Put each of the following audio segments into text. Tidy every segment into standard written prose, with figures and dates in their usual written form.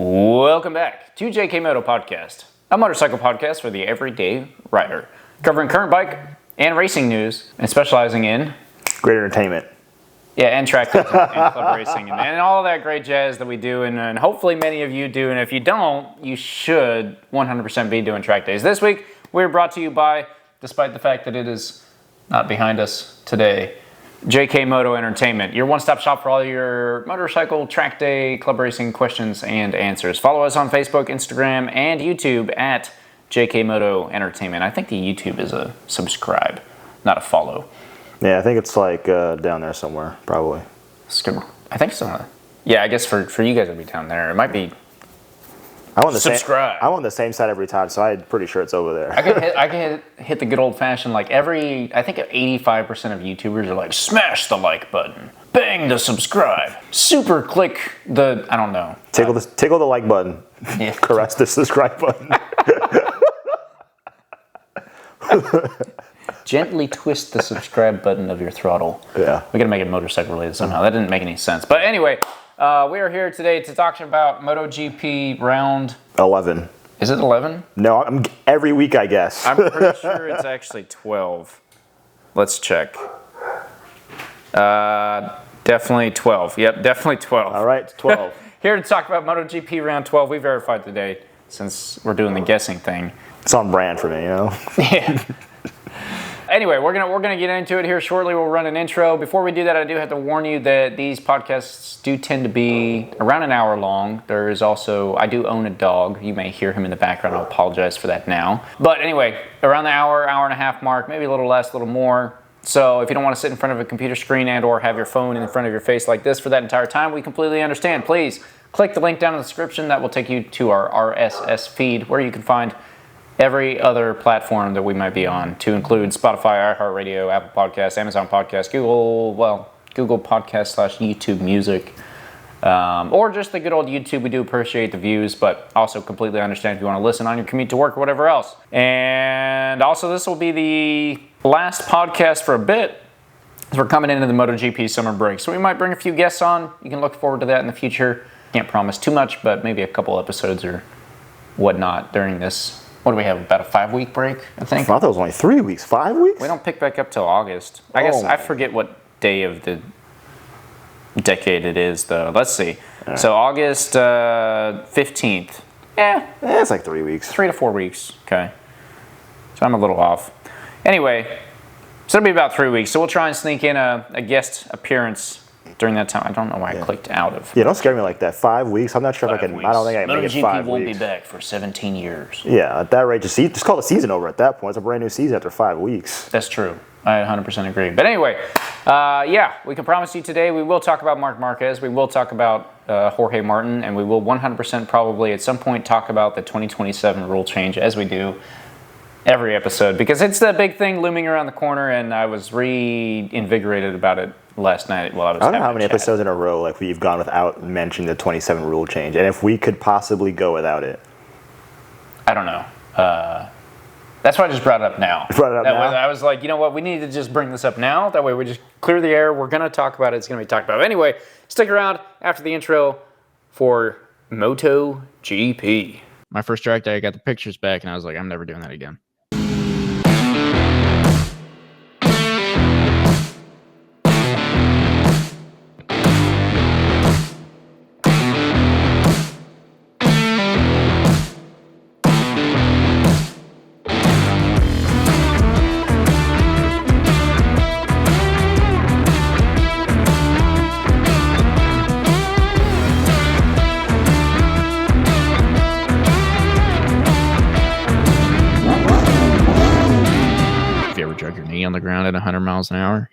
Welcome back to JKMoto Podcast, a motorcycle podcast for the everyday rider, covering current bike and racing news and specializing in great entertainment. Yeah, and track and club racing and all that great jazz that we do, and hopefully many of you do, and if you don't, you should 100% be doing track days. This week, we're brought to you by, despite the fact that it is not behind us today, JKMoto Entertainment, your one-stop shop for all your motorcycle, track day, club racing questions and answers. Follow us on Facebook, Instagram, and YouTube at JKMoto Entertainment. I think the YouTube is a subscribe, not a follow. Yeah, I think it's like down there somewhere, probably. I think so. Yeah, I guess for you guys it'll be down there. It might be. Subscribe. I'm on the same side every time, so I'm pretty sure it's over there. I can hit the good old fashioned, like I think 85% of YouTubers are like, smash the like button, bang the subscribe, super click the, I don't know. Tickle the like button, yeah. Caress the subscribe button. Gently twist the subscribe button of your throttle. Yeah. We gotta make it motorcycle related somehow. That didn't make any sense. But anyway, we are here today to talk about MotoGP round 11. Is it 11? No, every week I guess. I'm pretty sure it's actually 12. Let's check. Definitely 12. Yep, definitely 12. All right, 12. Here to talk about MotoGP round 12. We verified today since we're doing the guessing thing. It's on brand for me, you know? Yeah. Anyway, we're gonna get into it here shortly. We'll run an intro. Before we do that, I do have to warn you that these podcasts do tend to be around an hour long. There is also, I do own a dog. You may hear him in the background. I'll apologize for that now. But anyway, around the hour and a half mark, maybe a little less, a little more. So if you don't want to sit in front of a computer screen and or have your phone in front of your face like this for that entire time, we completely understand. Please click the link down in the description. That will take you to our RSS feed where you can find every other platform that we might be on, to include Spotify, iHeartRadio, Apple Podcasts, Amazon Podcasts, Google Podcasts / YouTube Music, or just the good old YouTube. We do appreciate the views, but also completely understand if you want to listen on your commute to work or whatever else. And also, this will be the last podcast for a bit, as we're coming into the MotoGP summer break. So we might bring a few guests on. You can look forward to that in the future. Can't promise too much, but maybe a couple episodes or whatnot during this. What do we have, about a 5-week break, I think? I thought it was only 3 weeks. 5 weeks? We don't pick back up till August. I guess I forget what day of the decade it is, though. Let's see. Right. So August 15th. Yeah, it's like 3 weeks. 3 to 4 weeks, okay. So I'm a little off. Anyway, so it'll be about 3 weeks. So we'll try and sneak in a guest appearance during that time. I don't know why I clicked out of. Yeah, don't scare me like that. 5 weeks? I'm not sure if I can. I don't think I can make it 5 weeks. MotoGP won't be back for 17 years. Yeah, at that rate, just call the season over at that point. It's a brand new season after 5 weeks. That's true. I 100% agree. But anyway, yeah, we can promise you today we will talk about Marc Marquez. We will talk about Jorge Martin, and we will 100% probably at some point talk about the 2027 rule change, as we do every episode, because it's the big thing looming around the corner, and I was reinvigorated about it last night while I was I don't know how many episodes in a row like we've gone without mentioning the 27 rule change, and if we could possibly go without it. I don't know. That's why I just brought it up now. I was like, you know what, we need to just bring this up now. That way we just clear the air. We're going to talk about it. It's going to be talked about. Anyway, stick around after the intro for MotoGP. My first track day, I got the pictures back, and I was like, I'm never doing that again. On the ground at 100 miles an hour.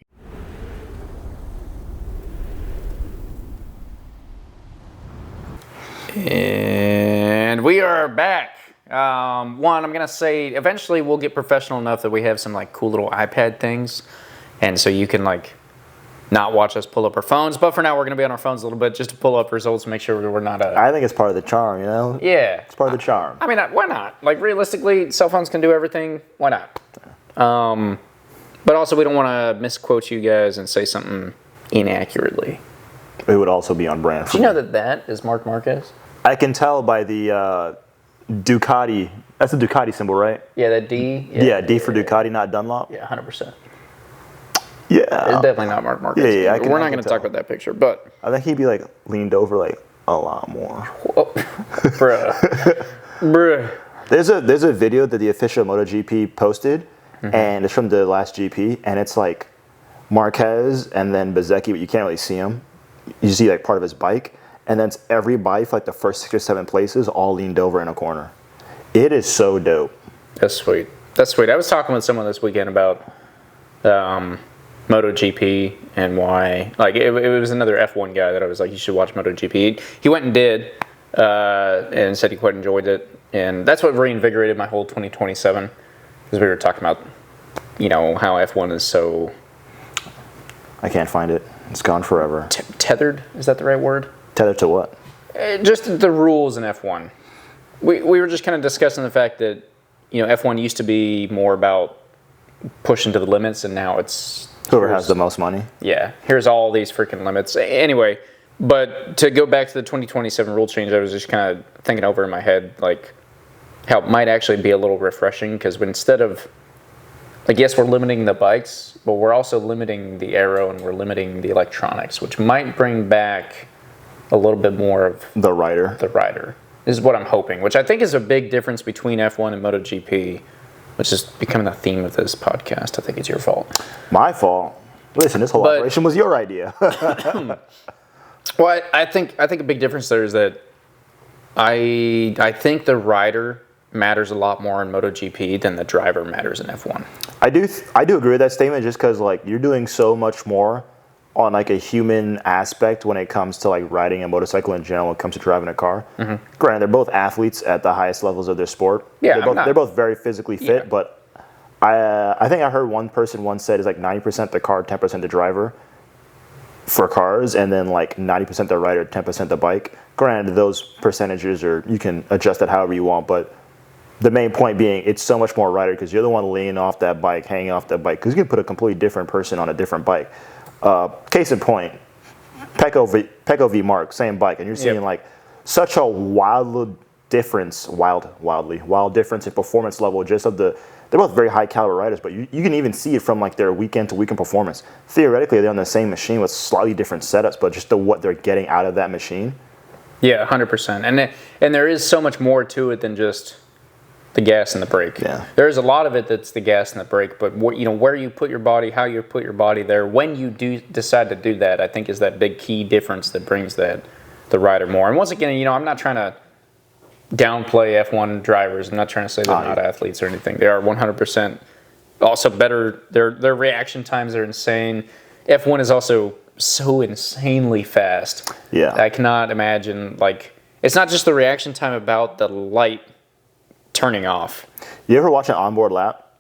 And we are back. I'm gonna say eventually we'll get professional enough that we have some like cool little iPad things, and so you can like not watch us pull up our phones, but for now we're gonna be on our phones a little bit just to pull up results and make sure we're not I think it's part of the charm, you know? Yeah. It's part of the charm. I mean, why not? Like, realistically, cell phones can do everything. Why not? But also, we don't want to misquote you guys and say something inaccurately. It would also be on brand. Do you know that is Marc Marquez? I can tell by the Ducati. That's the Ducati symbol, right? Yeah, that D. Yeah, D for Ducati, not Dunlop. Yeah, 100%. Yeah. It's definitely not Marc Marquez. Yeah, We're not going to talk about that picture, but I think he'd be like leaned over like a lot more. Oh, bruh. There's a video that the official MotoGP posted, and it's from the last GP, and it's like Marquez and then Bezzecchi, but you can't really see him. You see like part of his bike, and then it's every bike for like the first 6 or 7 places all leaned over in a corner. It is so dope. That's sweet. That's sweet. I was talking with someone this weekend about MotoGP and why. Like it was another F1 guy that I was like, you should watch MotoGP. He went and did, and said he quite enjoyed it, and that's what reinvigorated my whole 2027, because we were talking about, how F1 is so. I can't find it. It's gone forever. Tethered? Is that the right word? Tethered to what? Just the rules in F1. We were just kind of discussing the fact that, F1 used to be more about pushing to the limits, and now it's whoever has the most money. Yeah, here's all these freaking limits. Anyway, but to go back to the 2027 rule change, I was just kind of thinking over in my head, like, how it might actually be a little refreshing, because instead of, like, yes, we're limiting the bikes, but we're also limiting the aero and we're limiting the electronics, which might bring back a little bit more of the rider. Is what I'm hoping, which I think is a big difference between F1 and MotoGP, which is becoming the theme of this podcast. I think it's your fault. My fault? Listen, this whole operation was your idea. Well, I think a big difference there is that I think the rider matters a lot more in MotoGP than the driver matters in F1. I do agree with that statement, just because like you're doing so much more on like a human aspect when it comes to like riding a motorcycle in general, when it comes to driving a car. Mm-hmm. Granted, they're both athletes at the highest levels of their sport. Yeah, they're both very physically fit, yeah. But I think I heard one person once said it's like 90% the car, 10% the driver for cars, and then like 90% the rider, 10% the bike. Granted, those percentages you can adjust that however you want, but the main point being it's so much more rider, because you're the one leaning off that bike, hanging off that bike, because you can put a completely different person on a different bike. Case in point, Pecco v Marc, same bike, and you're seeing like such a wild difference in performance level. They're both very high caliber riders, but you can even see it from like their weekend to weekend performance. Theoretically, they're on the same machine with slightly different setups, but just what they're getting out of that machine. Yeah, 100%, and there is so much more to it than just the gas and the brake. Yeah. There's a lot of it that's the gas and the brake, but where you put your body, how you put your body there, when you do decide to do that, I think is that big key difference that brings the rider more. And once again, I'm not trying to downplay F1 drivers. I'm not trying to say they're not athletes or anything. They are 100% also better. Their reaction times are insane. F1 is also so insanely fast. Yeah. I cannot imagine, like, it's not just the reaction time about the light turning off. You ever watch an onboard lap?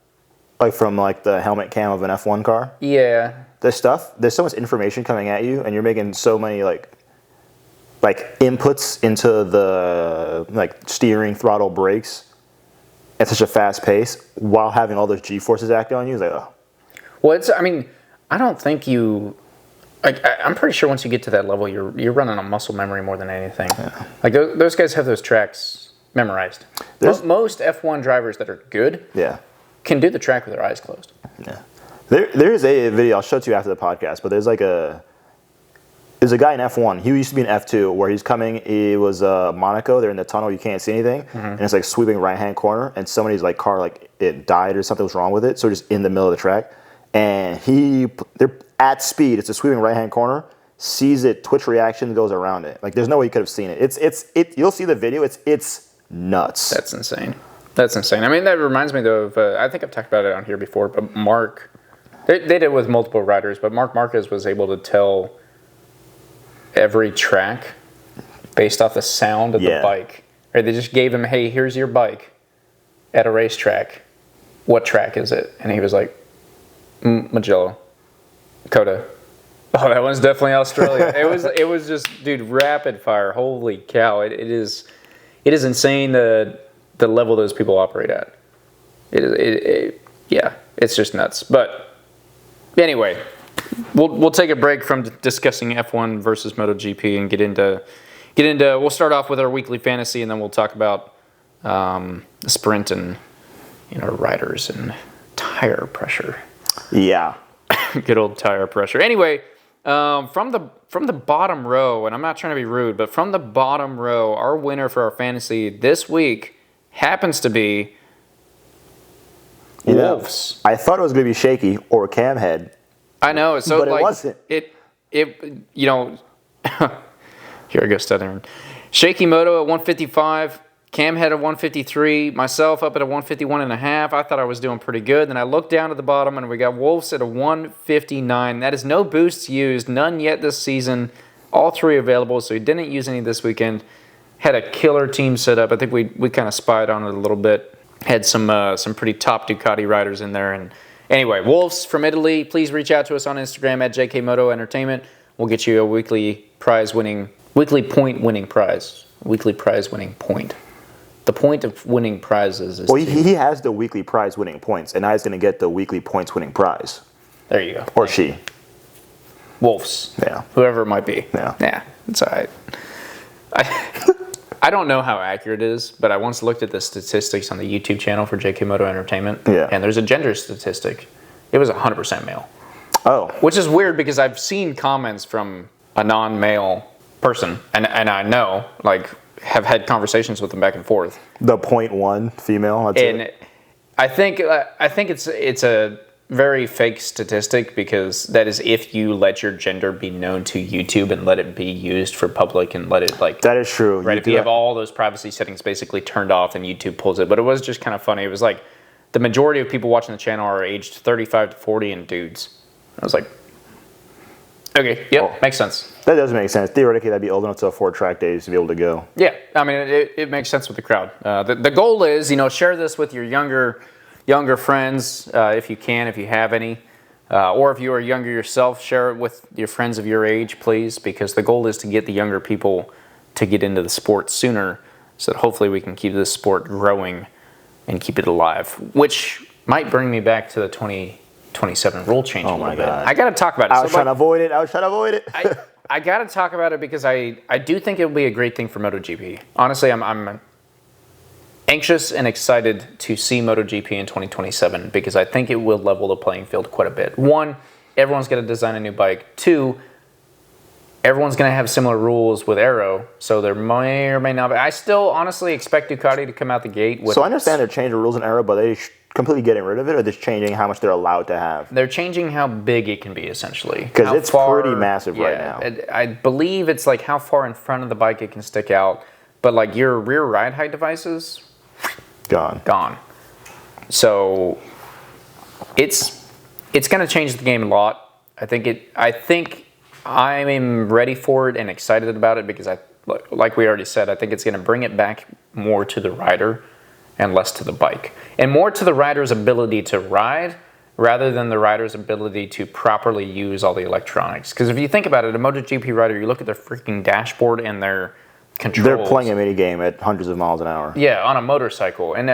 Like from like the helmet cam of an F1 car? Yeah. There's so much information coming at you, and you're making so many like inputs into the like steering, throttle, brakes at such a fast pace while having all those G-forces acting on you. It's like, oh. Well, I don't think I'm pretty sure once you get to that level, you're running on muscle memory more than anything. Yeah. Like those guys have those tracks memorized. Most F1 drivers that are good can do the track with their eyes closed. Yeah. There's a video, I'll show it to you after the podcast, but there's a guy in F1. He used to be in F2 where he's coming. It was Monaco. They're in the tunnel. You can't see anything. Mm-hmm. And it's like sweeping right-hand corner. And somebody's like car, like it died or something was wrong with it. So just in the middle of the track. And they're at speed. It's a sweeping right-hand corner. Sees it, twitch reaction, goes around it. Like there's no way you could have seen it. You'll see the video. It's nuts. That's insane. I mean, that reminds me though of, I think I've talked about it on here before, but they did it with multiple riders, but Marc Marquez was able to tell every track based off the sound of the bike. Right? They just gave him, hey, here's your bike at a racetrack. What track is it? And he was like, Mugello, Coda. Oh, that one's definitely Australia. It was just, dude, rapid fire. Holy cow! It is insane the level those people operate at. It's just nuts. But anyway, we'll take a break from discussing F1 versus MotoGP and get into We'll start off with our weekly fantasy, and then we'll talk about the sprint and riders and tire pressure. Yeah. Good old tire pressure. Anyway, from the bottom row, and I'm not trying to be rude, but from the bottom row, our winner for our fantasy this week happens to be Wolves. I thought it was going to be Shaky or Camhead. I know. So, but it wasn't. Here I go stuttering. JKMoto at 155, Camhead at 153, myself up at a 151.5. I thought I was doing pretty good. Then I looked down at the bottom and we got Wolves at a 159. That is no boosts used, none yet this season. All three available, so he didn't use any this weekend. Had a killer team set up. I think we kind of spied on it a little bit. Had some pretty top Ducati riders in there. And anyway, Wolves from Italy, please reach out to us on Instagram at JKMoto Entertainment. We'll get you a weekly prize winning prize. Weekly prize winning point. The point of winning prizes is he has the weekly prize winning points, and now he's going to get the weekly points winning prize. There you go. Or she. Wolves. Yeah. Whoever it might be. Yeah. Yeah, it's all right. I don't know how accurate it is, but I once looked at the statistics on the YouTube channel for JKMoto Entertainment, and there's a gender statistic. It was 100% male. Oh. Which is weird because I've seen comments from a non-male person, and I know, have had conversations with them back and forth. The 0.1 female. I think it's a very fake statistic because that is if you let your gender be known to YouTube and let it be used for public and let it That is true. Right, if you have all those privacy settings basically turned off and YouTube pulls it. But it was just kind of funny. It was like the majority of people watching the channel are aged 35 to 40 and dudes. I was like, okay, yep, makes sense. That does make sense. Theoretically, that'd be old enough to afford track days to be able to go. Yeah, I mean, it makes sense with the crowd. The goal is, share this with your younger friends if you can, if you have any. Or if you are younger yourself, share it with your friends of your age, please, because the goal is to get the younger people to get into the sport sooner so that hopefully we can keep this sport growing and keep it alive, which might bring me back to the 2027 rule change a little bit. I got to talk about it. I was trying to avoid it. I got to talk about it because I do think it will be a great thing for MotoGP. Honestly, I'm anxious and excited to see MotoGP in 2027 because I think it will level the playing field quite a bit. One, everyone's going to design a new bike. Two, everyone's going to have similar rules with Aero, so there may or may not be. I still honestly expect Ducati to come out the gate with... So I understand they're changing the rules in Aero, but they completely getting rid of it, or they're changing how much they're allowed to have? They're changing how big it can be, essentially. Because it's pretty massive right now. I believe it's like how far in front of the bike it can stick out, but your rear ride height devices... Gone. So it's going to change the game a lot. I think I'm ready for it and excited about it because like we already said, I think it's going to bring it back more to the rider and less to the bike. And more to the rider's ability to ride rather than the rider's ability to properly use all the electronics. Because if you think about it, a MotoGP rider, you look at their freaking dashboard and their controls. They're playing a mini game at hundreds of miles an hour. Yeah, on a motorcycle. And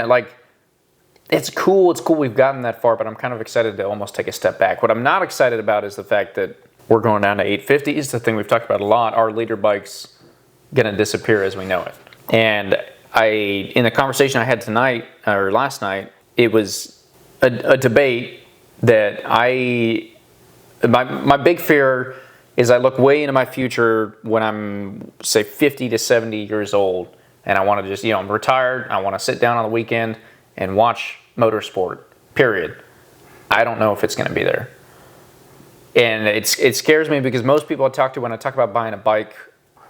it's cool. It's cool we've gotten that far, but I'm kind of excited to almost take a step back. What I'm not excited about is the fact that we're going down to 850s. The thing we've talked about a lot. Our leader bike's going to disappear as we know it. And in the conversation I had last night, it was a debate that my big fear is I look way into my future when I'm, say, 50 to 70 years old, and I want to just, I'm retired, I want to sit down on the weekend and watch motorsport, period. I don't know if it's going to be there. And it scares me because most people I talk to when I talk about buying a bike...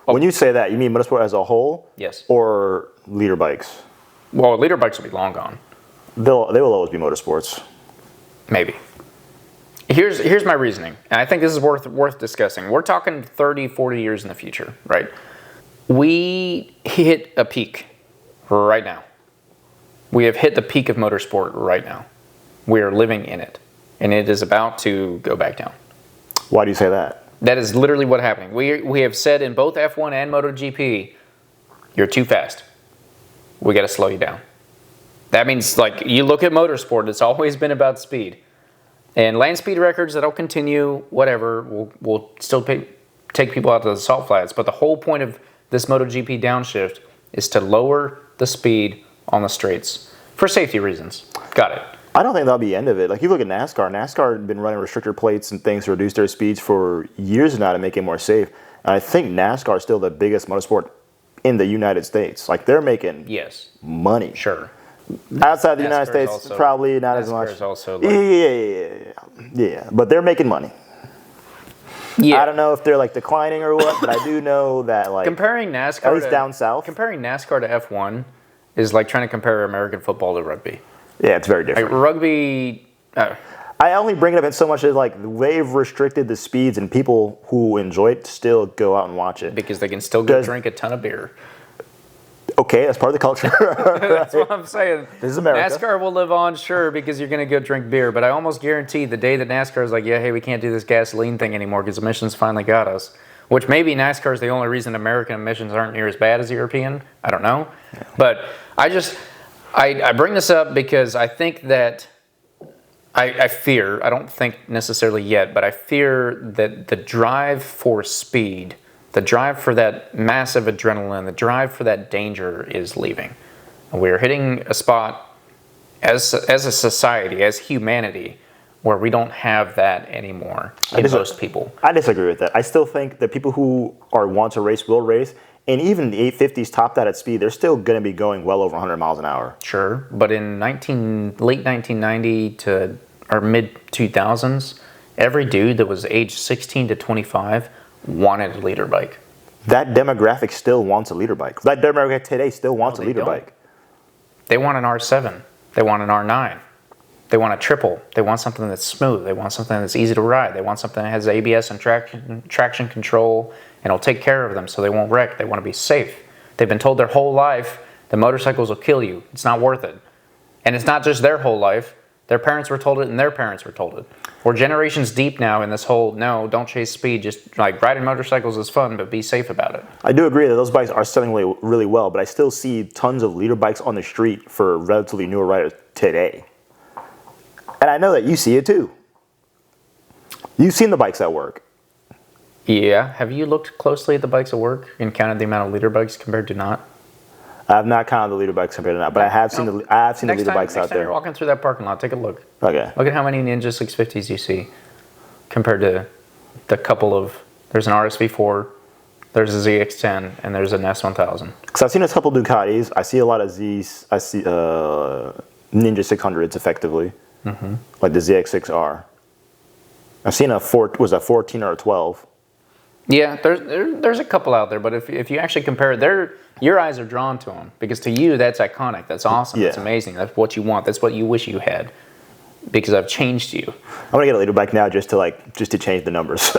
When you say that, you mean motorsport as a whole? Yes. Or leader bikes? Well, leader bikes will be long gone. They will always be motorsports. Maybe. Here's my reasoning, and I think this is worth discussing. We're talking 30, 40 years in the future, right? We hit a peak right now. We have hit the peak of motorsport right now. We are living in it, and it is about to go back down. Why do you say that? That is literally what's happening. We have said in both F1 and MotoGP, you're too fast. We got to slow you down. That means, you look at motorsport, it's always been about speed. And land speed records, that'll continue, whatever. We'll still take people out to the salt flats. But the whole point of this MotoGP downshift is to lower the speed on the straights for safety reasons. Got it. I don't think that'll be the end of it. Like, you look at NASCAR. NASCAR had been running restrictor plates and things to reduce their speeds for years now to make it more safe. And I think NASCAR is still the biggest motorsport in the United States. Like, they're making money. Sure. Outside the United States, also, probably not as much. Also like, yeah. But they're making money. Yeah. I don't know if they're like declining or what, but I do know that like comparing NASCAR at least down south. Comparing NASCAR to F1 is like trying to compare American football to rugby. Yeah, it's very different. Like rugby. I only bring it up in so much as like they've restricted the speeds and people who enjoy it still go out and watch it because they can still go drink a ton of beer. Okay, that's part of the culture. That's what I'm saying. This is America. NASCAR will live on, sure, because you're going to go drink beer. But I almost guarantee the day that NASCAR is like, yeah, hey, we can't do this gasoline thing anymore because emissions finally got us. Which maybe NASCAR is the only reason American emissions aren't near as bad as European. I don't know. Yeah. But I bring this up because I think that I fear, I don't think necessarily yet, but I fear that the drive for speed, the drive for that massive adrenaline, the drive for that danger is leaving. We're hitting a spot as a society, as humanity, where we don't have that anymore in most people. I disagree with that. I still think that people who want to race will race, and even the 850s top that at speed, they're still going to be going well over 100 miles an hour. Sure, but in late 1990 to or mid-2000s, every dude that was age 16 to 25 wanted a leader bike. That demographic still wants a leader bike. That demographic today still wants a leader bike. They want an R7. They want an R9. They want a triple. They want something that's smooth. They want something that's easy to ride. They want something that has ABS and traction control and will take care of them so they won't wreck. They want to be safe. They've been told their whole life that motorcycles will kill you. It's not worth it. And it's not just their whole life. Their parents were told it and their parents were told it. We're generations deep now in this whole, no, don't chase speed. Just like riding motorcycles is fun, but be safe about it. I do agree that those bikes are selling really well, but I still see tons of leader bikes on the street for relatively newer riders today. And I know that you see it too. You've seen the bikes at work. Yeah. Have you looked closely at the bikes at work and counted the amount of leader bikes compared to not? I have not counted the leader bikes compared to not, but I have seen the leader bikes out there. Next time you're walking through that parking lot, take a look. Okay. Look at how many Ninja 650s you see compared to the couple of, there's an RSV4, there's a ZX10, and there's an S1000. Because I've seen a couple Ducatis. I see a lot of Zs. I see Ninja 600s effectively, like the ZX6R. I've seen a 14 or a 12. Yeah, there's a couple out there, but if you actually compare it, your eyes are drawn to them because to you that's iconic, that's awesome, that's amazing, that's what you want, that's what you wish you had. Because I've changed you. I'm gonna get a leader bike now just to change the numbers.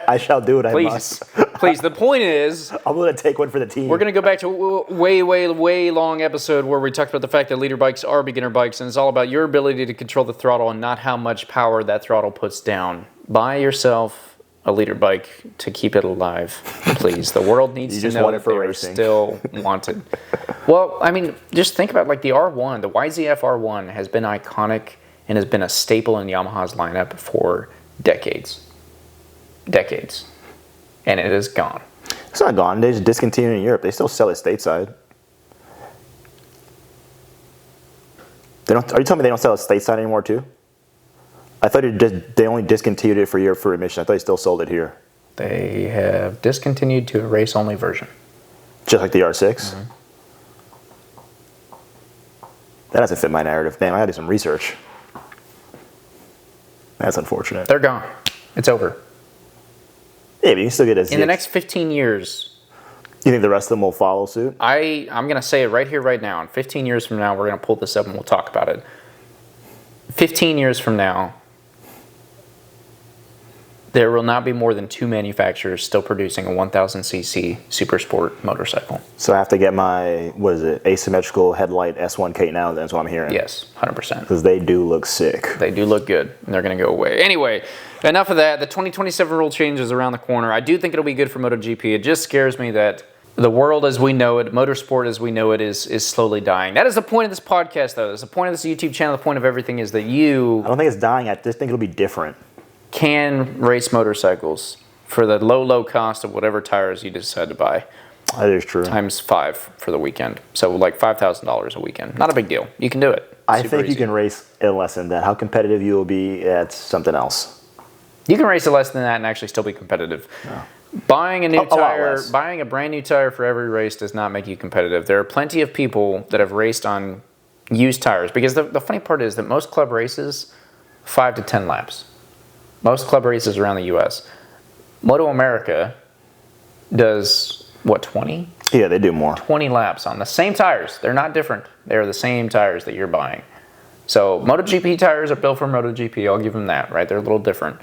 I shall do what I must. Please. The point is, I'm gonna take one for the team. We're gonna go back to a way long episode where we talked about the fact that leader bikes are beginner bikes, and it's all about your ability to control the throttle and not how much power that throttle puts down. Buy yourself a leader bike to keep it alive, please. The world needs to know that they're still wanted. Well, I mean, just think about like the R1, the YZF R1 has been iconic and has been a staple in Yamaha's lineup for decades. And it is gone. It's not gone. They just discontinued in Europe. They still sell it stateside. Are you telling me they don't sell it stateside anymore too? I thought they only discontinued it for Europe for emission. I thought they still sold it here. They have discontinued to a race-only version. Just like the R6? That doesn't fit my narrative. Damn, I gotta do some research. That's unfortunate. They're gone. It's over. Yeah, but you can still get a ZX. In the next 15 years. You think the rest of them will follow suit? I'm going to say it right here, right now. In 15 years from now, we're going to pull this up and we'll talk about it. 15 years from now, there will not be more than 2 manufacturers still producing a 1000cc super sport motorcycle. So I have to get my, asymmetrical headlight S1K now, that's what I'm hearing. Yes, 100%. Because they do look sick. They do look good, and they're going to go away. Anyway, enough of that. The 2027 rule change is around the corner. I do think it'll be good for MotoGP. It just scares me that the world as we know it, motorsport as we know it, is slowly dying. That is the point of this podcast, though. That's the point of this YouTube channel. The point of everything is that you... I don't think it's dying. I just think it'll be different. Can race motorcycles for the low cost of whatever tires you decide to buy. That is true. times 5 for the weekend. So like $5,000 a weekend. Not a big deal. You can do it. I Super think you easy. can race it less than that. How competitive you will be, that's something else. You can race it less than that and actually still be competitive. No. Buying a new lot tire, less. buying a brand new tire for every race does not make you competitive. There are plenty of people that have raced on used tires, because the funny part is that most club races, 5 to 10 laps. Most club races around the U.S. Moto America does, what, 20? Yeah, they do more. 20 laps on the same tires. They're not different. They're the same tires that you're buying. So MotoGP tires are built for MotoGP. I'll give them that, right? They're a little different.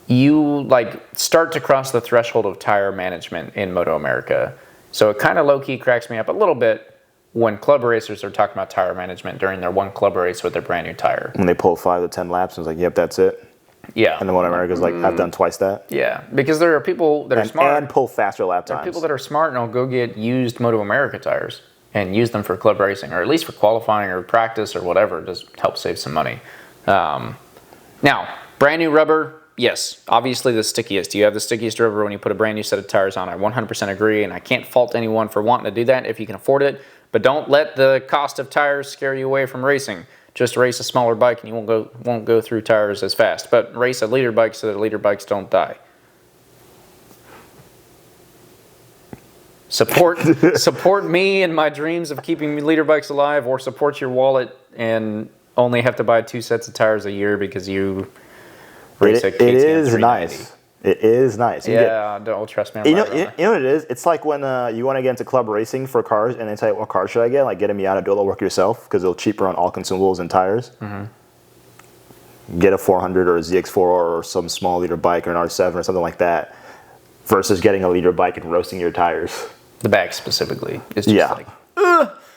You like start to cross the threshold of tire management in Moto America. So it kind of low-key cracks me up a little bit when club racers are talking about tire management during their one club race with their brand new tire. When they pull 5 to 10 laps, and it's like, yep, that's it. Yeah. And then Moto America's like, I've done twice that. Yeah, because there are people that are smart. And pull faster lap There are times. people that are smart and will go get used Moto America tires and use them for club racing, or at least for qualifying or practice or whatever, just help save some money. Now, brand new rubber, yes, obviously the stickiest. You have the stickiest rubber when you put a brand new set of tires on. I 100% agree, and I can't fault anyone for wanting to do that if you can afford it. But don't let the cost of tires scare you away from racing. Just race a smaller bike and you won't go through tires as fast. But race a leader bike so that leader bikes don't die. Support me and my dreams of keeping leader bikes alive, or support your wallet and only have to buy 2 sets of tires a year because you race a KTM It is 390. nice. It is nice. Don't trust me. You know what it is? It's like when you want to get into club racing for cars, and they tell you, what car should I get? Like, get a Miata, do all the work yourself, because it'll cheaper on all consumables and tires. Mm-hmm. Get a 400 or a ZX4 or some small liter bike or an R7 or something like that, versus getting a liter bike and roasting your tires. The back specifically is just like...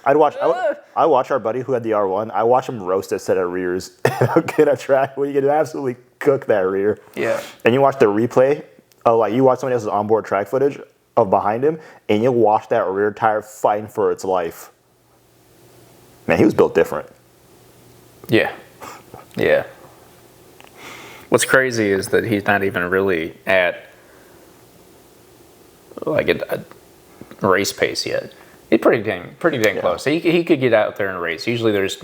I watch our buddy who had the R1. I watch him roast a set of rears in a track where you can absolutely cook that rear. Yeah. And you watch the replay of, like, you watch somebody else's onboard track footage of behind him, and you watch that rear tire fighting for its life. Man, he was built different. Yeah. Yeah. What's crazy is that he's not even really at like a race pace yet. He's pretty dang close. So he could get out there and race. Usually there's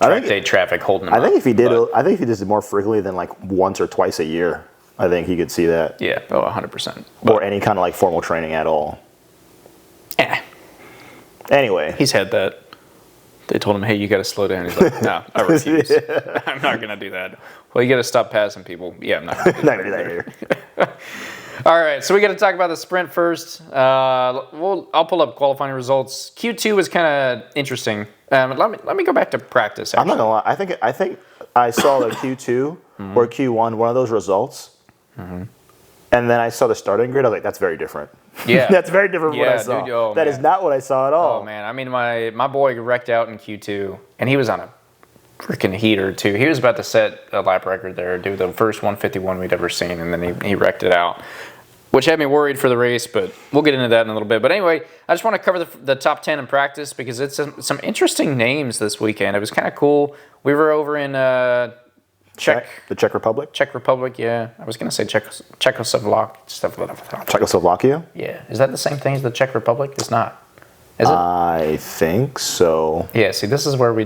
track day traffic holding him up. I think if he did it more frequently than like once or twice a year, I think he could see that. Yeah, 100%. Or any kind of like formal training at all. Anyway. He's had that. They told him, hey, you got to slow down. He's like, no, I refuse. I'm not going to do that. Well, you got to stop passing people. Yeah, I'm not going to do that here. All right, so we got to talk about the sprint first. I'll pull up qualifying results. Q2 was kind of interesting. Let me go back to practice. Actually. I'm not gonna lie. I think I saw the Q2 or Q1, one of those results, and then I saw the starting grid. I was like, that's very different. Yeah, that's very different from what I saw. Dude, that is not what I saw at all. Oh man, I mean my boy wrecked out in Q2, and he was on a freaking heater too. He was about to set a lap record there, do the first 151 we'd ever seen, and then he wrecked it out, which had me worried for the race, but we'll get into that in a little bit. But anyway, I just want to cover the top 10 in practice because it's some interesting names this weekend. It was kind of cool. We were over in the Czech Republic? Czech Republic, yeah. I was going to say Czechoslovakia. Czechoslovakia? Yeah. Is that the same thing as the Czech Republic? It's not. Is it? I think so. Yeah, see, this is where we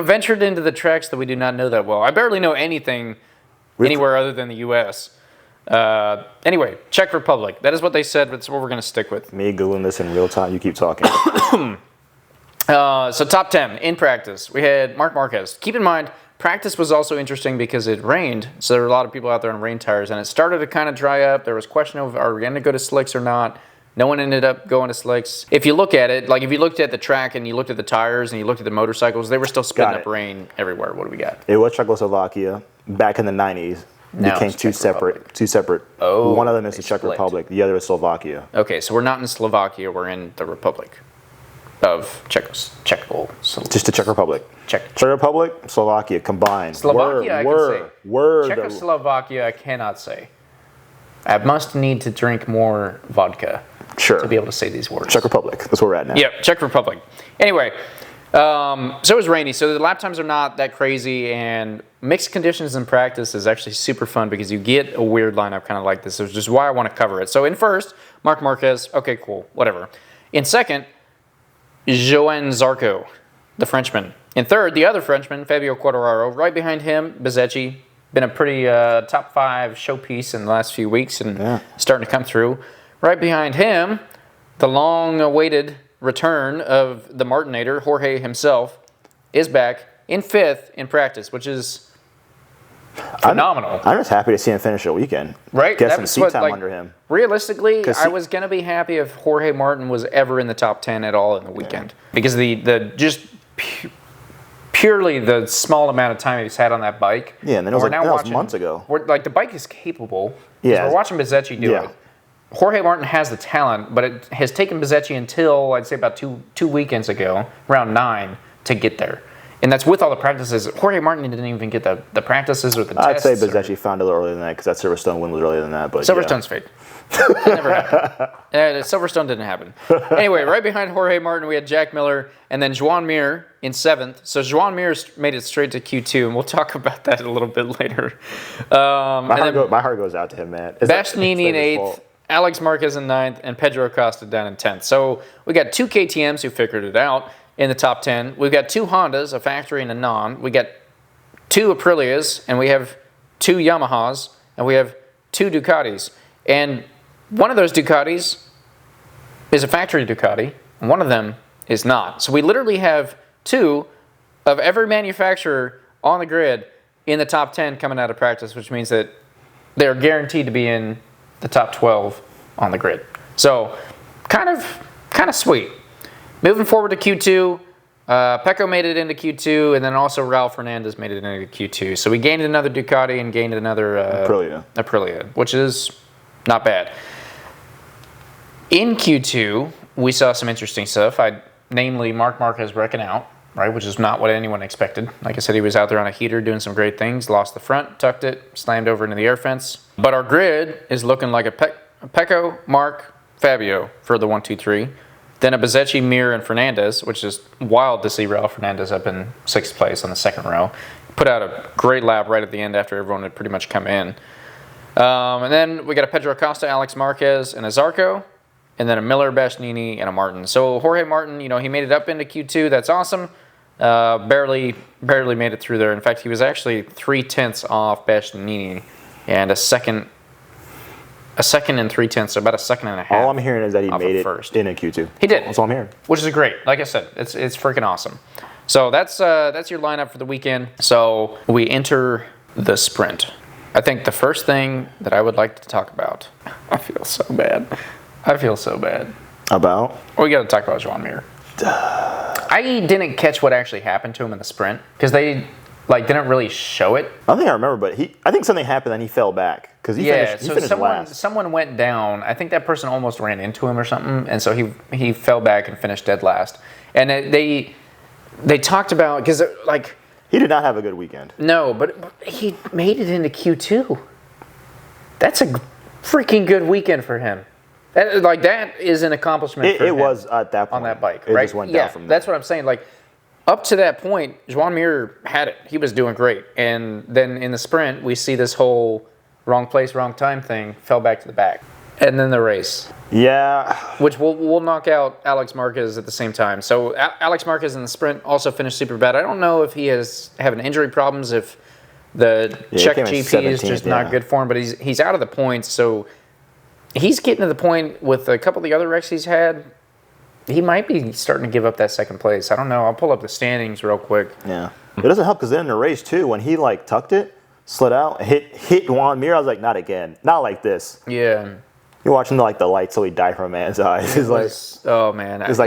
ventured into the tracks that we do not know that well. I barely know anything anywhere other than the U.S. Anyway, Czech Republic. That is what they said. That's what we're going to stick with. Me Googling this in real time. You keep talking. So top 10 in practice. We had Marc Marquez. Keep in mind, practice was also interesting because it rained. So there were a lot of people out there in rain tires, and it started to kind of dry up. There was question of, are we going to go to slicks or not? No one ended up going to slicks. If you look at it, like if you looked at the track and you looked at the tires and you looked at the motorcycles, they were still spitting up rain everywhere. What do we got? It was Czechoslovakia back in the 90s. Now became two separate. Oh, one of them is the Czech Republic. The other is Slovakia. Okay, so we're not in Slovakia. We're in the Republic of Czechoslovakia. Just the Czech Republic. Czech Republic, Slovakia combined. Slovakia, I can say. Czechoslovakia, I cannot say. I must need to drink more vodka to be able to say these words. Czech Republic. That's where we're at now. Yep, Czech Republic. Anyway, so it was rainy, so the lap times are not that crazy, and mixed conditions in practice is actually super fun because you get a weird lineup kind of like this, which is why I want to cover it. So in first, Marc Marquez, okay, cool, whatever. In second, Johann Zarco, the Frenchman. In third, the other Frenchman, Fabio Quartararo. Right behind him, Bezzecchi. Been a pretty top 5 showpiece in the last few weeks and starting to come through. Right behind him, the long-awaited return of the Martinator, Jorge himself, is back in 5th in practice, which is phenomenal. I'm just happy to see him finish a weekend. Right? Get some seat time under him. Realistically, I was going to be happy if Jorge Martin was ever in the top 10 at all in the weekend. Because purely the small amount of time he's had on that bike. Yeah, and then that was months ago. The bike is capable. Yeah. We're watching Bezzecchi do it. Jorge Martin has the talent, but it has taken Bezzecchi until, I'd say, about two weekends ago, round 9, to get there. And that's with all the practices. Jorge Martin didn't even get the practices or the tests. I'd say Bezzecchi found it a little earlier than that because that Silverstone win was earlier than that. But Silverstone's fake. It never happened. Silverstone didn't happen. Anyway, right behind Jorge Martin, we had Jack Miller and then Joan Mir in 7th. So Joan Mir made it straight to Q2, and we'll talk about that a little bit later. My heart goes out to him, man. Bastianini in 8th, Alex Marquez in 9th, and Pedro Acosta down in 10th. So we got 2 KTMs who figured it out in the top 10. We've got 2 Hondas, a factory and a non. We got 2 Aprilias, and we have 2 Yamahas, and we have 2 Ducatis. And one of those Ducatis is a factory Ducati, and one of them is not. So we literally have 2 of every manufacturer on the grid in the top 10 coming out of practice, which means that they're guaranteed to be in the top 12 on the grid. So kind of sweet. Moving forward to Q2, Pecco made it into Q2, and then also Ralph Fernandez made it into Q2. So we gained another Ducati and gained another Aprilia, which is not bad. In Q2, we saw some interesting stuff. Namely, Marc Marquez wrecking out, right, which is not what anyone expected. Like I said, he was out there on a heater doing some great things, lost the front, tucked it, slammed over into the air fence. But our grid is looking like a Pecco, Marc, Fabio for the 1, 2, 3. Then a Bezzecchi, Mir, and Fernandez, which is wild to see Ralph Fernandez up in 6th place on the 2nd row. Put out a great lap right at the end after everyone had pretty much come in. And then we got a Pedro Acosta, Alex Marquez, and a Zarco, and then a Miller, Bastianini, and a Martin. So Jorge Martin, he made it up into Q2. That's awesome. Barely made it through there. In fact, he was actually 3/10 off Bastianini, and a second and 3/10, so about a second and a half. All I'm hearing is that he made it first in a Q2. He did. That's all I'm hearing. Which is great. Like I said, it's freaking awesome. So that's your lineup for the weekend. So we enter the sprint. I think the first thing that I would like to talk about, I feel so bad. About? We got to talk about Joan Mir. I didn't catch what actually happened to him in the sprint because they didn't really show it. I don't think I remember, but I think something happened and he fell back because he finished last. Someone went down. I think that person almost ran into him or something, and so he fell back and finished dead last. And they talked about because he did not have a good weekend. No, but he made it into Q2. That's a freaking good weekend for him. That is an accomplishment for him. It was at that point. On that bike, right? It just went down from there. That's what I'm saying. Up to that point, Joan Mir had it. He was doing great. And then in the sprint, we see this whole wrong place, wrong time thing, fell back to the back. And then the race. Yeah. Which will knock out Alex Marquez at the same time. So Alex Marquez in the sprint also finished super bad. I don't know if he is having injury problems, if the Czech GP is just not good for him, but he's out of the points. So he's getting to the point with a couple of the other wrecks he's had. He might be starting to give up that second place. I don't know. I'll pull up the standings real quick. Yeah. It doesn't help because then in the race, too, when he, tucked it, slid out, hit Joan Mir, I was like, not again. Not like this. Yeah. You're watching, the light till he died from a man's eyes. It's oh, man. It's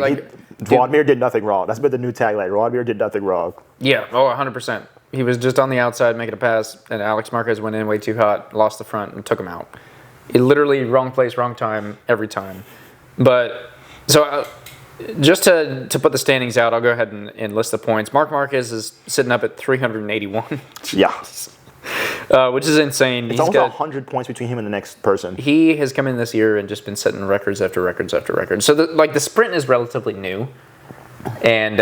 Joan Mir did nothing wrong. That's been the new tagline. Joan Mir did nothing wrong. Yeah. Oh, 100%. He was just on the outside making a pass, and Alex Marquez went in way too hot, lost the front, and took him out. He literally wrong place, wrong time, every time. But, so... just to put the standings out, I'll go ahead and list the points. Marc Marquez is sitting up at 381. Yeah. Which is insane. It's almost 100 points between him and the next person. He has come in this year and just been setting records after records after records. So the sprint is relatively new. And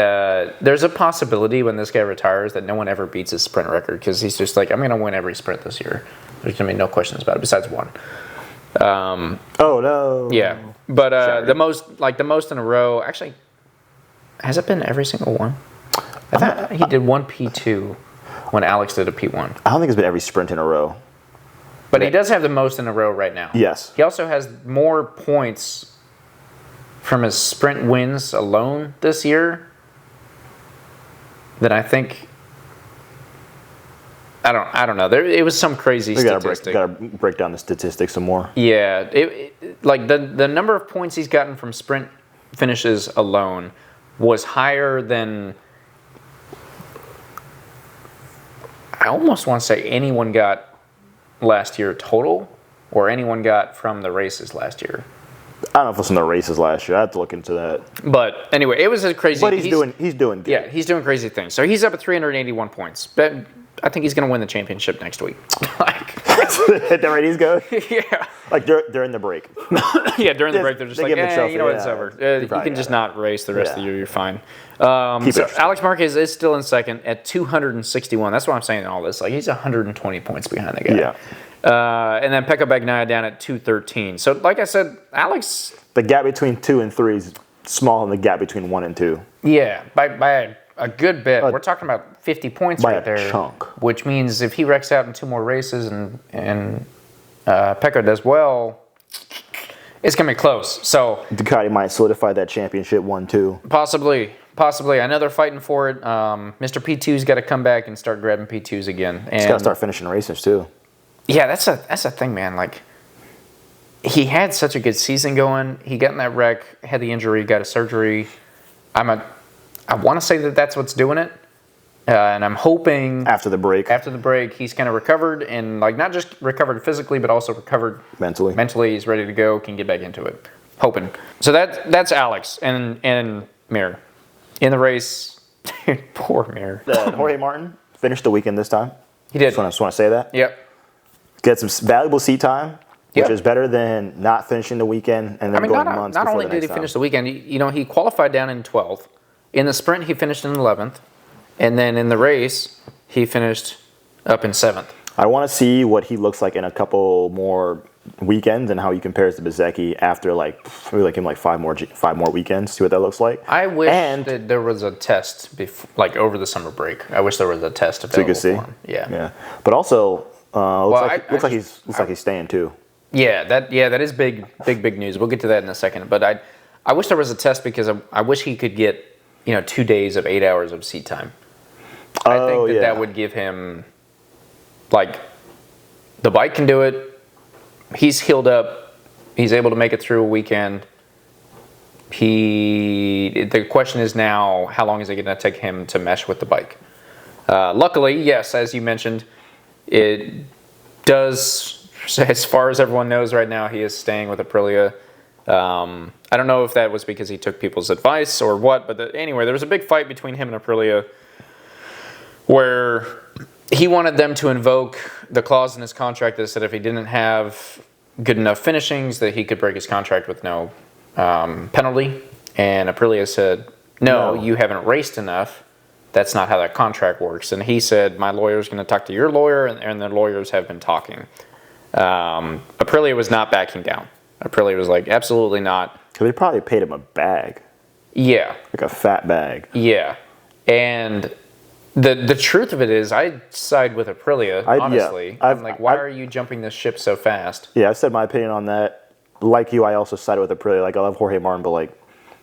there's a possibility when this guy retires that no one ever beats his sprint record because he's just I'm going to win every sprint this year. There's going to be no questions about it besides one. Oh no. Yeah, but Sorry. the most in a row. Actually, has it been every single one? I thought he did one P2 when Alex did a P1. I don't think it's been every sprint in a row. But he does have the most in a row right now. Yes. He also has more points from his sprint wins alone this year than I think. I don't know. It was some crazy statistic. Gotta break down the statistics some more. Yeah, like the number of points he's gotten from sprint finishes alone was higher than I almost want to say anyone got last year total, or anyone got from the races last year. I don't know if it was from the races last year. I have to look into that. But anyway, it was a crazy. But he's doing good. Yeah, he's doing crazy things. So he's up at 381 points. But I think he's going to win the championship next week. Like, the ratings go. Yeah. Like during the break. Yeah, during the break, they're just they like, give him a trophy, you know what, yeah. it's over. You probably can just got not race the rest of the Yeah. year. You're fine. Keep So it interesting. Alex Marquez is still in second at 261. That's what I'm saying in all this. Like, he's 120 points behind the guy. Yeah. And then Pecco Bagnaia down at 213. So, like I said, Alex, The gap between 2 and 3 is smaller than the gap between 1 and 2. yeah, by a good bit. We're talking about 50 points by right a there. chunk. Which means if he wrecks out in 2 more races and Pecco does well, it's going to be close. So, Ducati might solidify that championship 1-2. possibly. I know they're fighting for it. Mr. P2's got to come back and start grabbing P2s again. And He's got to start finishing races too. yeah, that's a thing, man. Like, he had such a good season going. He got in that wreck, had the injury, got a surgery. I want to say that that's what's doing it. And I'm hoping After the break, he's kind of recovered, and like not just recovered physically, but also recovered mentally. Mentally, he's ready to go, can get back into it. Hoping. So that's Alex and Mir in the race. Poor Mir. Jorge Martin finished the weekend this time. He did. Just want to say that. Yep. Get some valuable seat time, which Yep. is better than not finishing the weekend and then going months not before only the did next he finish time. the weekend, he qualified down in 12th. In the sprint, he finished in 11th. And then in the race, he finished up in 7th. I want to see what he looks like in a couple more weekends and how he compares to Bezzecchi after maybe 5 more weekends. See what that looks like. I wish that there was a test over the summer break. I wish there was a test available So you could see. for him. Yeah. Yeah. But also looks like he's staying too. Yeah, that is big news. We'll get to that in a second. But I wish there was a test because I wish he could get 2 days of 8 hours of seat time. I think that would give him, the bike can do it. He's healed up. He's able to make it through a weekend. The question is now, how long is it going to take him to mesh with the bike? Luckily, yes, as you mentioned, it does, as far as everyone knows right now, he is staying with Aprilia. I don't know if that was because he took people's advice or what, but anyway, there was a big fight between him and Aprilia where he wanted them to invoke the clause in his contract that said if he didn't have good enough finishings that he could break his contract with no penalty. And Aprilia said, no, you haven't raced enough. That's not how that contract works. And he said, my lawyer's going to talk to your lawyer, and the lawyers have been talking. Aprilia was not backing down. Aprilia was like, absolutely not. Because they probably paid him a bag. Yeah. Like a fat bag. Yeah. And the truth of it is, I side with Aprilia, honestly. I'm like, why are you jumping this ship so fast? Yeah, I've said my opinion on that. Like you, I also sided with Aprilia. Like, I love Jorge Martin, but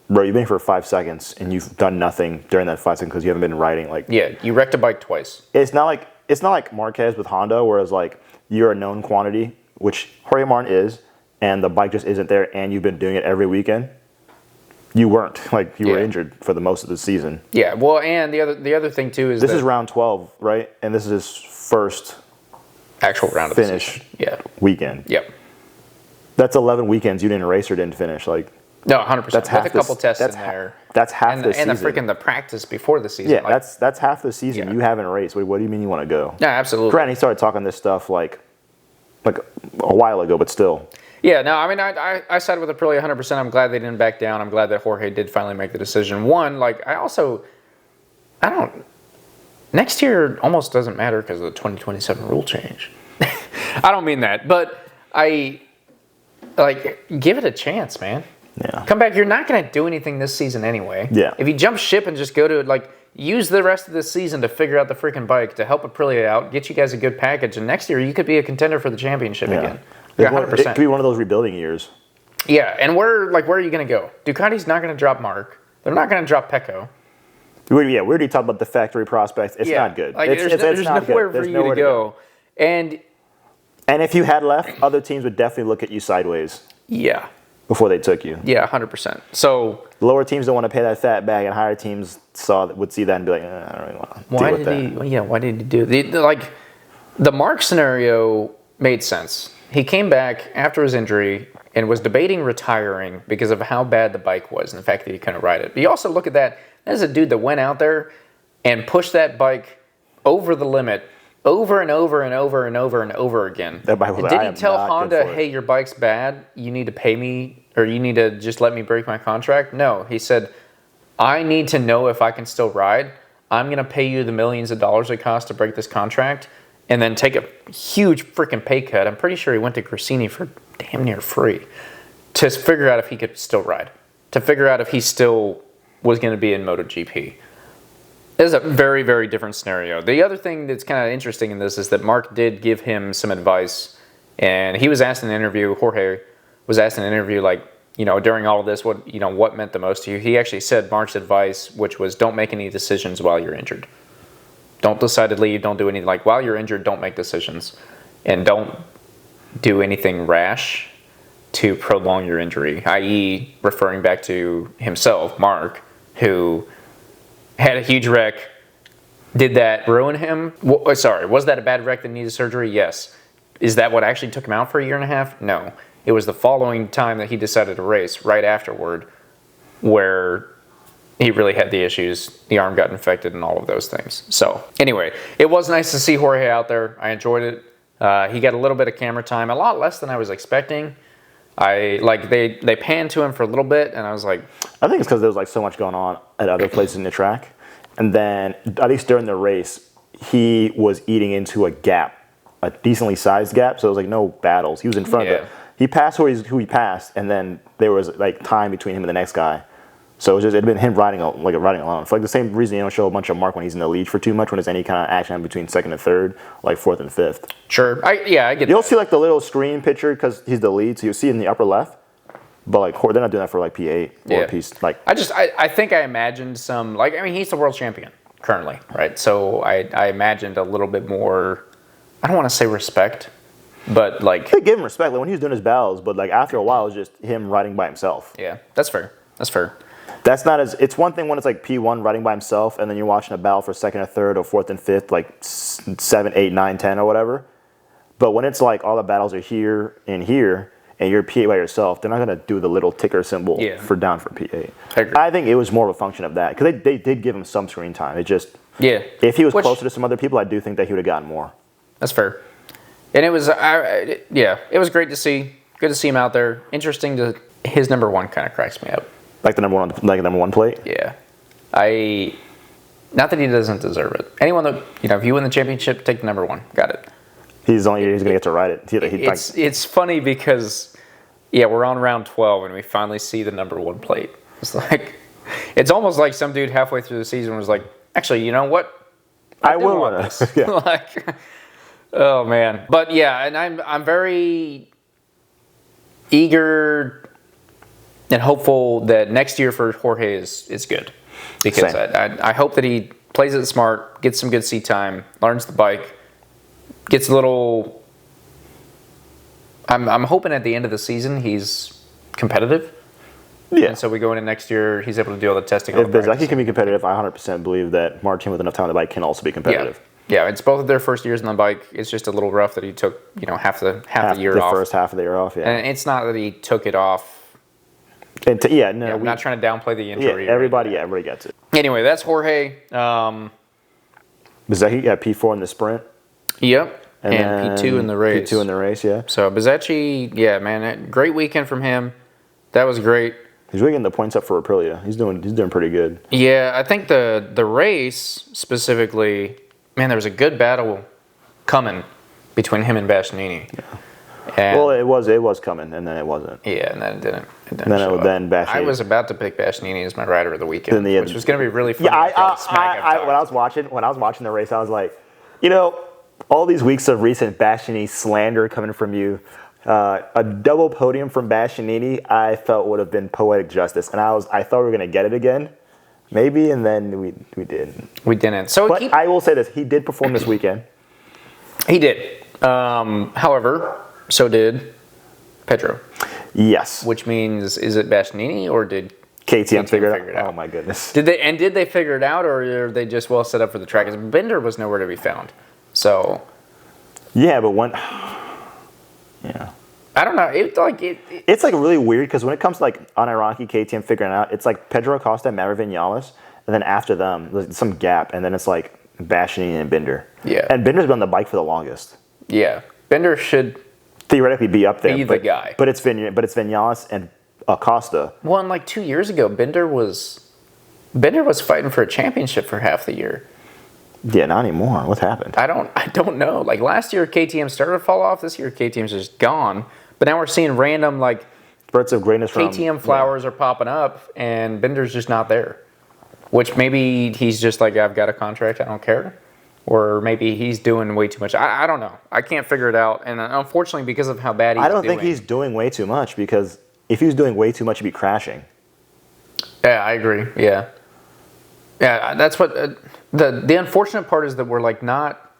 bro, you've been here for 5 seconds, and you've done nothing during that 5 seconds because you haven't been riding. Yeah, you wrecked a bike twice. It's not like Marquez with Honda, whereas you're a known quantity, which Jorge Martin is, and the bike just isn't there, and you've been doing it every weekend. You weren't. You were injured for the most of the season. Yeah, well, and the other thing, too, is this is round 12, right? And this is his first actual round finish of the season. Weekend. Yep. That's 11 weekends you didn't race or didn't finish. No, 100%. That's half with a couple tests in there. That's half the season. And the practice before the season. Yeah, that's half the season you haven't raced. What do you mean you want to go? Yeah, absolutely. Granted, he started talking this stuff like a while ago, but still. Yeah, no, I mean, I sided with Aprilia 100%. I'm glad they didn't back down. I'm glad that Jorge did finally make the decision. One, next year almost doesn't matter because of the 2027 rule change. I don't mean that, but like, give it a chance, man. Yeah. Come back. You're not going to do anything this season anyway. Yeah. If you jump ship and just go to, like, use the rest of this season to figure out the freaking bike, to help Aprilia out, get you guys a good package, and next year you could be a contender for the championship again. Yeah, 100%. It could be one of those rebuilding years. Yeah, and where are you going to go? Ducati's not going to drop Marc. They're not going to drop Pecco. We already talked about the factory prospects. It's not good. Like, It's there's not nowhere good. for you to go. And if you had left, other teams would definitely look at you sideways. Yeah. Before they took you. Yeah, 100%. So lower teams don't want to pay that fat bag, and higher teams would see that and be like, I don't really want to deal with that. Why did he do it? The Marc scenario made sense. He came back after his injury and was debating retiring because of how bad the bike was and the fact that he couldn't ride it. But you also look at that as a dude that went out there and pushed that bike over the limit over and over and over and over and over again. That bike was did he tell Honda, hey, your bike's bad, you need to pay me, or you need to just let me break my contract? No, he said, I need to know if I can still ride. I'm going to pay you the millions of dollars it costs to break this contract, and then take a huge freaking pay cut. I'm pretty sure he went to Grassini for damn near free to figure out if he could still ride, to figure out if he still was going to be in MotoGP. This is a very, very different scenario. The other thing that's kind of interesting in this is that Marc did give him some advice, and he was asked in an interview, Jorge was asked in an interview, like, during all of this, what meant the most to you? He actually said Marc's advice, which was, don't make any decisions while you're injured. Don't decide to leave, don't do anything. Like, while you're injured, don't make decisions. And don't do anything rash to prolong your injury, i.e. referring back to himself, Marc, who had a huge wreck. Did that ruin him? Sorry, was that a bad wreck that needed surgery? Yes. Is that what actually took him out for a year and a half? No. It was the following time that he decided to race, right afterward, where he really had the issues. The arm got infected and all of those things. So anyway, it was nice to see Jorge out there. I enjoyed it. He got a little bit of camera time, a lot less than I was expecting. They panned to him for a little bit, and I was like, I think it's because there was so much going on at other places in the track, and then at least during the race, he was eating into a gap, a decently sized gap. So it was no battles. He was in front of it. He passed who he passed, and then there was time between him and the next guy. So it had been him riding alone. For the same reason you don't show a bunch of Marc when he's in the lead for too much, when there's any kind of action between second and third, fourth and fifth. Sure, I get. You'll see the little screen picture because he's the lead, so you'll see it in the upper left. But they're not doing that for P8 or P. I think I imagined some he's the world champion currently, right? So I imagined a little bit more. I don't want to say respect, but they give him respect when he was doing his battles. But after a while, it was just him riding by himself. Yeah, that's fair. That's fair. That's not as. It's one thing when it's P1 riding by himself, and then you're watching a battle for second or third or fourth and fifth, 7, 8, 9, 10 or whatever. But when it's all the battles are here and here, and you're P8 by yourself, they're not gonna do the little ticker symbol for down for P8. I agree. I think it was more of a function of that because they did give him some screen time. It just if he was closer to some other people, I do think that he would have gotten more. That's fair. And it was it was great to see. Good to see him out there. Interesting to his number one kind of cracks me up. The number one plate? Yeah. Not that he doesn't deserve it. Anyone that, if you win the championship, take the number one. Got it. He's going to get to ride it. It's funny because, we're on round 12 and we finally see the number one plate. It's almost like some dude halfway through the season was like, actually, you know what? I will want this. Yeah. Oh man. But and I'm very eager and hopeful that next year for Jorge is good, because I hope that he plays it smart, gets some good seat time, learns the bike, gets a little. I'm hoping at the end of the season he's competitive. Yeah. And so we go into next year, he's able to do all the testing. If Bezzecchi can be competitive, I 100% believe that Martin with enough time on the bike can also be competitive. Yeah, it's both of their first years on the bike. It's just a little rough that he took half the year off. The first half of the year off. Yeah. And it's not that he took it off. I'm not trying to downplay the injury. Everybody gets it. Anyway, that's Jorge. Bezzecchi got P4 in the sprint. Yep. And P2 in the race. P2 in the race, yeah. So Bezzecchi, man, great weekend from him. That was great. He's really getting the points up for Aprilia. He's doing pretty good. Yeah, I think the race specifically, man, there was a good battle coming between him and Bastianini. Yeah. And Well, it was coming, and then it wasn't. yeah, and then it didn't. Then Bastianini. I was about to pick Bastianini as my rider of the weekend, Then which was going to be really fun. Yeah, when I was watching the race, I was like, all these weeks of recent Bastianini slander coming from you, a double podium from Bastianini, I felt would have been poetic justice, and I thought we were going to get it again, maybe, and then we didn't. We didn't. So, but I will say this: he did perform this weekend. He did. However, so did Pedro. Yes. Which means, is it Bastianini or did KTM figure it out? Oh my goodness. Did they figure it out, or are they just well set up for the track? 'Cause Bender was nowhere to be found. So. Yeah, but yeah. I don't know. It's like really weird because when it comes to like unironically KTM figuring it out, it's like Pedro Acosta and Maverick Vinales, and then after them, there's some gap, and then it's like Bastianini and Binder. Yeah. And Binder's been on the bike for the longest. Yeah. Bender should theoretically be up there. Be the guy. But it's Vinales and Acosta. Well, and like 2 years ago, Bender was fighting for a championship for half the year. Yeah, not anymore. What happened? I don't know. Like last year, KTM started to fall off. This year, KTM's just gone. But now we're seeing random like spurts of greatness from KTM flowers are popping up, and Bender's just not there. Which maybe he's just like, I've got a contract, I don't care. Or maybe he's doing way too much. I don't know. I can't figure it out. And unfortunately, because of how bad he's doing. I don't think he's doing way too much, because if he was doing way too much, he'd be crashing. Yeah, I agree. Yeah. Yeah, that's what... The unfortunate part is that we're like not...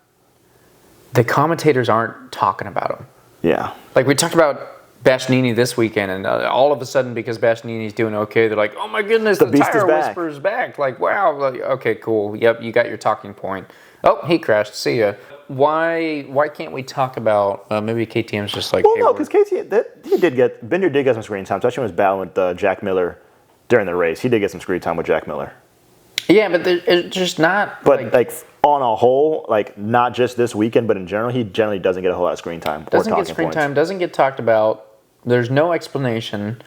The commentators aren't talking about him. Yeah. Like we talked about Bastianini this weekend, and all of a sudden, because Bastianini's doing okay, they're like, oh my goodness, the tire whisperer's back. Like, wow. Like, okay, cool. Yep, you got your talking point. Oh, he crashed. See ya. Why can't we talk about maybe KTM's just like... Well, no, because KTM, Bender did get some screen time, especially when he was battling with Jack Miller during the race. He did get some screen time with Jack Miller. Yeah, but it's just not... But like on a whole, like not just this weekend, but in general, he generally doesn't get a whole lot of screen time. Doesn't get screen time, doesn't get talked about. There's no explanation.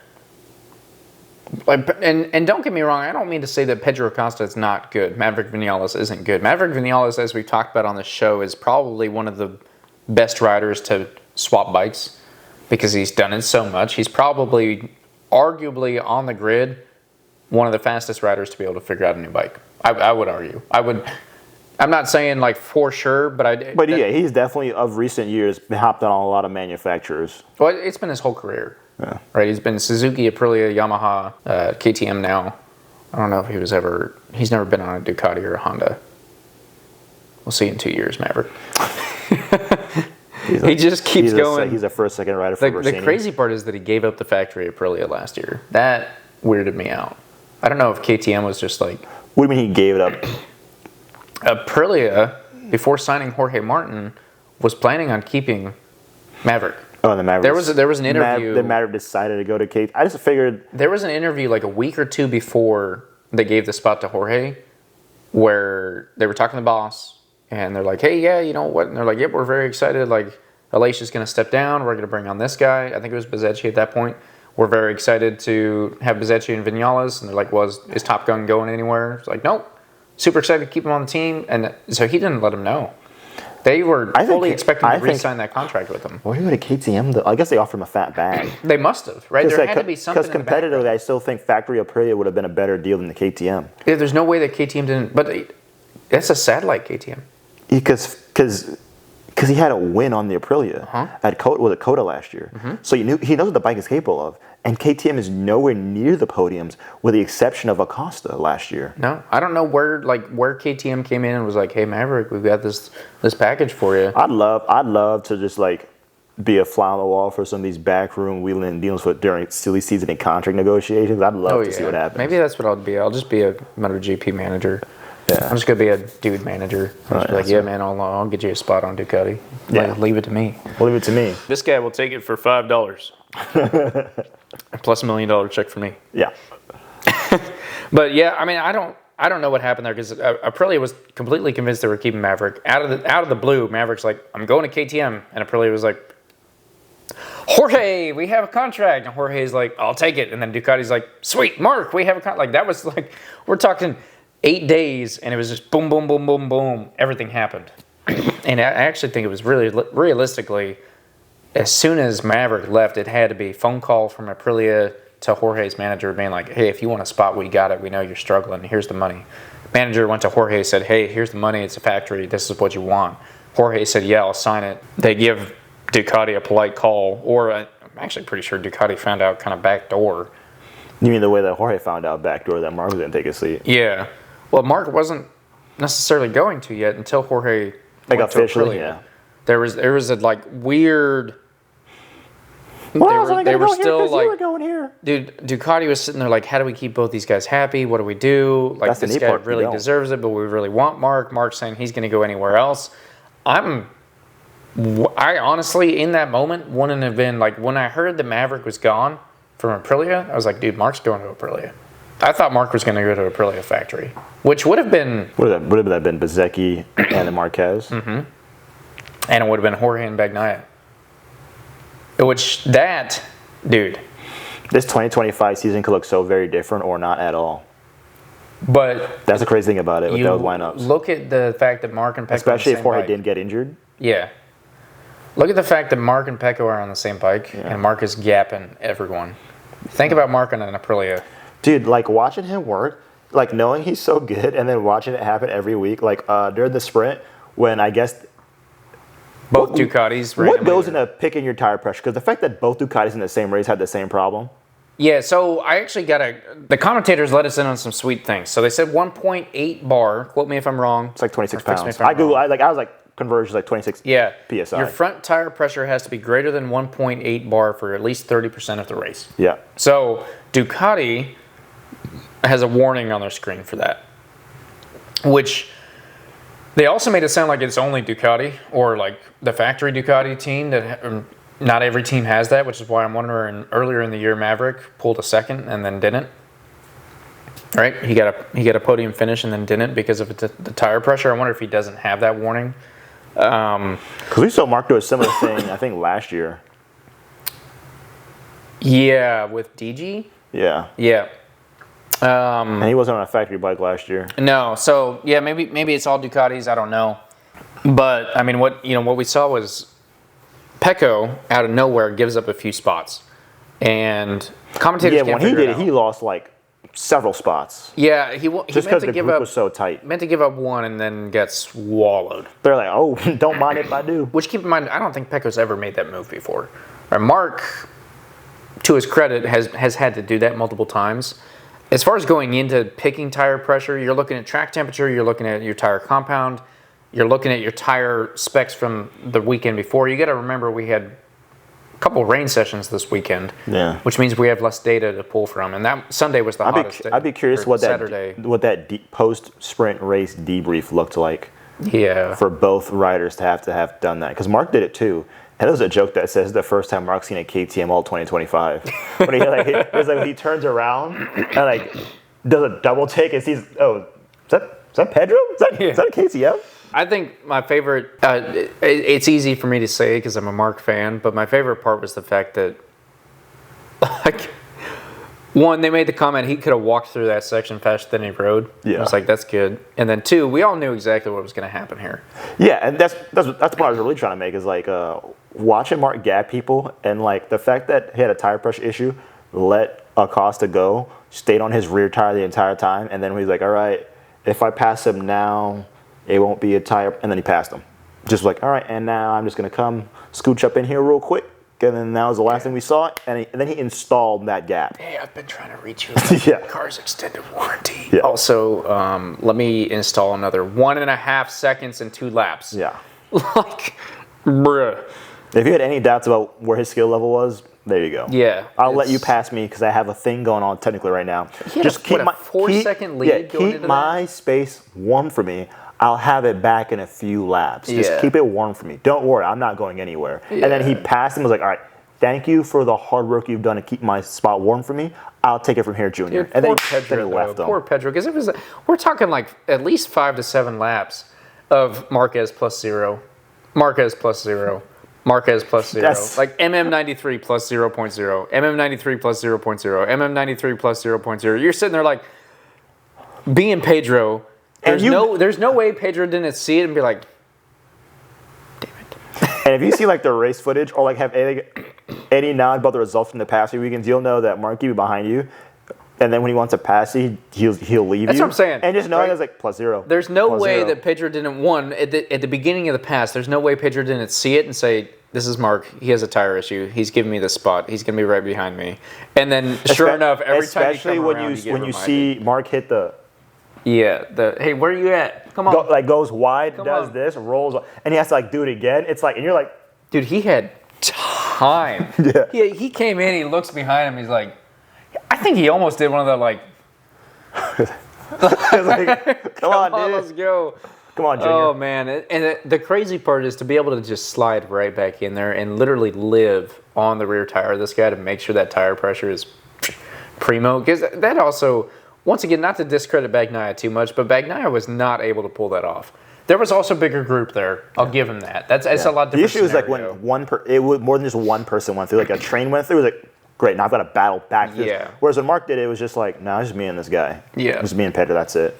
Like, and don't get me wrong, I don't mean to say that Pedro Acosta is not good. Maverick Vinales isn't good. Maverick Vinales, as we've talked about on the show, is probably one of the best riders to swap bikes because he's done it so much. He's probably, arguably on the grid, one of the fastest riders to be able to figure out a new bike. I would argue. I'm not saying like for sure, but yeah, he's definitely of recent years hopped on a lot of manufacturers. Well, it's been his whole career. Yeah. Right. He's been Suzuki, Aprilia, Yamaha, KTM now. I don't know if he's never been on a Ducati or a Honda. We'll see in 2 years, Maverick. He just keeps going. He's a first, second rider for The crazy part is that he gave up the factory Aprilia last year. That weirded me out. I don't know if KTM was just like... What do you mean he gave it up? Aprilia, before signing Jorge Martin, was planning on keeping Maverick. Oh, the Maverick. There was an interview. The Maverick decided to go to KTM. I just figured... There was an interview like a week or two before they gave the spot to Jorge where they were talking to the boss, and they're like, hey, yeah, you know what? And they're like, yep, we're very excited. Like, Alicia's going to step down. We're going to bring on this guy. I think it was Bezzecchi at that point. We're very excited to have Bezzecchi and Vinales. And they're like, is Top Gun going anywhere? It's like, nope. Super excited to keep him on the team. And so he didn't let him know. They were fully expecting to re-sign that contract with him. Where did he go to KTM? I guess they offered him a fat bag. They must have, right? There had to be something. Because competitively, I still think factory Aprilia would have been a better deal than the KTM. Yeah, there's no way that KTM didn't. But it's a satellite KTM. Because he had a win on the Aprilia at Coda last year. So he knows what the bike is capable of. And KTM is nowhere near the podiums, with the exception of Acosta last year. No, I don't know where KTM came in and was like, "Hey Maverick, we've got this package for you." I'd love to just like be a fly on the wall for some of these backroom wheeling and deals during silly season and contract negotiations. I'd love to see what happens. Maybe that's what I'll be. I'll just be a MotoGP manager. Yeah. I'm just gonna be a dude manager. I'll just be like, yeah, man, I'll get you a spot on Ducati. Yeah. Like, leave it to me. Leave it to me. This guy will take it for $5. Plus $1 million check for me. Yeah. But yeah, I mean, I don't know what happened there, because Aprilia was completely convinced they were keeping Maverick. Out of the blue, Maverick's like, I'm going to KTM, and Aprilia was like, Jorge, we have a contract, and Jorge's like, I'll take it, and then Ducati's like, sweet, Mark, we have a contract. Like, that was like, we're talking 8 days, and it was just boom, boom, boom, boom, boom. Everything happened. And I actually think it was really, realistically, as soon as Maverick left, it had to be phone call from Aprilia to Jorge's manager being like, hey, if you want a spot, we got it. We know you're struggling. Here's the money. Manager went to Jorge, said, hey, here's the money. It's a factory. This is what you want. Jorge said, yeah, I'll sign it. They give Ducati a polite call, or I'm actually pretty sure Ducati found out kind of backdoor. You mean the way that Jorge found out backdoor that Marc didn't take a seat? Yeah. Well, Marc wasn't necessarily going to yet until Jorge Like went officially, to Aprilia. yeah. There was a like weird. Well, they were still like, you were going here. dude, Ducati was sitting there like, how do we keep both these guys happy? What do we do? Like, That's the this neat guy part, you really don't. deserves it, but we really want Marc. Marc's saying he's going to go anywhere else. I honestly, in that moment, wouldn't have been like, when I heard the Maverick was gone from Aprilia, I was like, dude, Marc's going to Aprilia. I thought Marc was going to go to Aprilia factory, which would have been... Would have that been Bezzecchi and then Marquez? Mm-hmm. And it would have been Jorge and Bagnaia. Which, that, dude. This 2025 season could look so very different or not at all. But... That's the crazy thing about it with those lineups. Look at the fact that Marc and Pecco... Especially if Jorge didn't get injured. Yeah. Look at the fact that Marc and Pecco are on the same bike, and Marc is gapping everyone. Think about Marc on an Aprilia. Dude, like watching him work, like knowing he's so good and then watching it happen every week, like during the sprint when I guess... Both Ducatis. What goes into picking your tire pressure? Because the fact that both Ducatis in the same race had the same problem. Yeah, so I actually the commentators let us in on some sweet things. So they said 1.8 bar, quote me if I'm wrong. It's like 26 Fix me pounds. if I'm wrong. I was like, conversion like 26 PSI. Your front tire pressure has to be greater than 1.8 bar for at least 30% of the race. Yeah. So Ducati has a warning on their screen for that, which they also made it sound like it's only Ducati or like the factory Ducati team that not every team has that, which is why I'm wondering earlier in the year Maverick pulled a second and then didn't. Right? He got a podium finish and then didn't because of the tire pressure. I wonder if he doesn't have that warning. Because we saw Marc do a similar thing, I think, last year. Yeah, with DG? Yeah. Yeah. And he wasn't on a factory bike last year. No, so yeah, maybe it's all Ducatis. I don't know, but I mean, what we saw was Pecco out of nowhere gives up a few spots, and commentators can't when he figure did it it, out. he lost like several spots. Yeah, he Just meant because to the give group up. was so tight. Meant to give up one and then get swallowed. They're like, oh, don't mind if I do. Which, keep in mind, I don't think Pecco's ever made that move before. Right, Marc, to his credit, has had to do that multiple times. As far as going into picking tire pressure, you're looking at track temperature, you're looking at your tire compound, you're looking at your tire specs from the weekend before. You got to remember we had a couple rain sessions this weekend, which means we have less data to pull from. And that Sunday was the hottest day. I'd be curious what Saturday. that post-sprint race debrief looked like. Yeah. For both riders to have done that, because Marc did it too. And there's a joke that says the first time Marc's seen a KTM all 2025. When he turns around and like does a double take and sees, oh, is that Pedro? Is that a KTM? I think my favorite, it's easy for me to say because I'm a Marc fan, but my favorite part was the fact that, like, one, they made the comment he could have walked through that section faster than he rode. Yeah. I was like, that's good. And then two, we all knew exactly what was going to happen here. Yeah, and that's what I was really trying to make is like watching Marc gap people and like the fact that he had a tire pressure issue, let Acosta go, stayed on his rear tire the entire time, and then he's like, all right, if I pass him now, it won't be a tire, and then he passed him. Just like, all right, and now I'm just going to come scooch up in here real quick. And then that was the last thing we saw, and then he installed that gap. Hey, I've been trying to reach you. Yeah. Car's extended warranty. Yeah. Also, let me install another 1.5 seconds and 2 laps. Yeah. Like, bruh. If you had any doubts about where his skill level was, there you go. Yeah. I'll let you pass me because I have a thing going on technically right now. Just keep my 4-second lead going into keep my space warm for me. I'll have it back in a few laps. Just keep it warm for me. Don't worry, I'm not going anywhere. Yeah. And then he passed him and was like, all right, thank you for the hard work you've done to keep my spot warm for me. I'll take it from here, Junior. Dude, and then Pedro, he left him. Poor Pedro, because we're talking like at least 5 to 7 laps of Marquez plus 0, Marquez plus 0, Marquez plus 0, like MM93 plus 0.0, MM93 plus 0.0, MM93 plus 0.0. You're sitting there like, being Pedro, there's no way Pedro didn't see it and be like, damn it. And if you see like the race footage or like have any knowledge about the results from the past few weekends, you'll know that Mark will be behind you. And then when he wants to pass you, he'll leave That's you. what I'm saying. And just knowing it's like +0. There's no plus way 0. that Pedro didn't, at the beginning of the pass, there's no way Pedro didn't see it and say, this is Mark. He has a tire issue. He's giving me the spot. He's going to be right behind me. And then, sure enough, every time you come around, you get when you see Mark hit the... Yeah, hey, where are you at? Come on. Goes wide, does this, rolls, and he has to like do it again. It's like, and you're like... Dude, he had time. Yeah. He came in, he looks behind him, he's like... I think he almost did one of the like... like, come on, dude. Let's go. Come on, Junior. Oh, man. And the crazy part is to be able to just slide right back in there and literally live on the rear tire of this guy to make sure that tire pressure is primo. Because that also, once again, not to discredit Bagnaia too much, but Bagnaia was not able to pull that off. There was also a bigger group there. I'll give him that. It's a lot different. The issue scenario. is like when it was more than just one person went through. Like a train went through, it was like, great, now I've got to battle back through. Yeah. Whereas when Mark did it, it was just like, no, it's just me and this guy. Yeah. Just me and Pedro, that's it.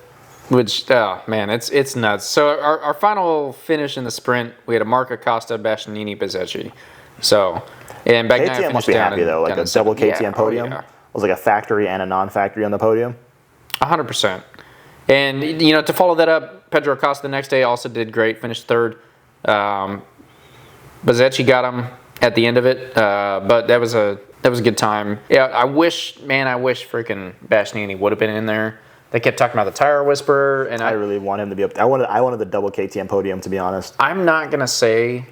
Which, man, it's nuts. So our final finish in the sprint, we had a Marc, Acosta, Bastianini, Bezzecchi. So, and Bagnaia KTM must be happy though, like a double KTM podium. Yeah. It was like a factory and a non-factory on the podium. 100%. And, to follow that up, Pedro Acosta the next day also did great, finished third. Bezzecchi got him at the end of it, but that was a good time. Yeah, I wish freaking Bastianini would have been in there. They kept talking about the tire whisperer, and I really want him to be up there. I wanted the double KTM podium, to be honest. I'm not gonna say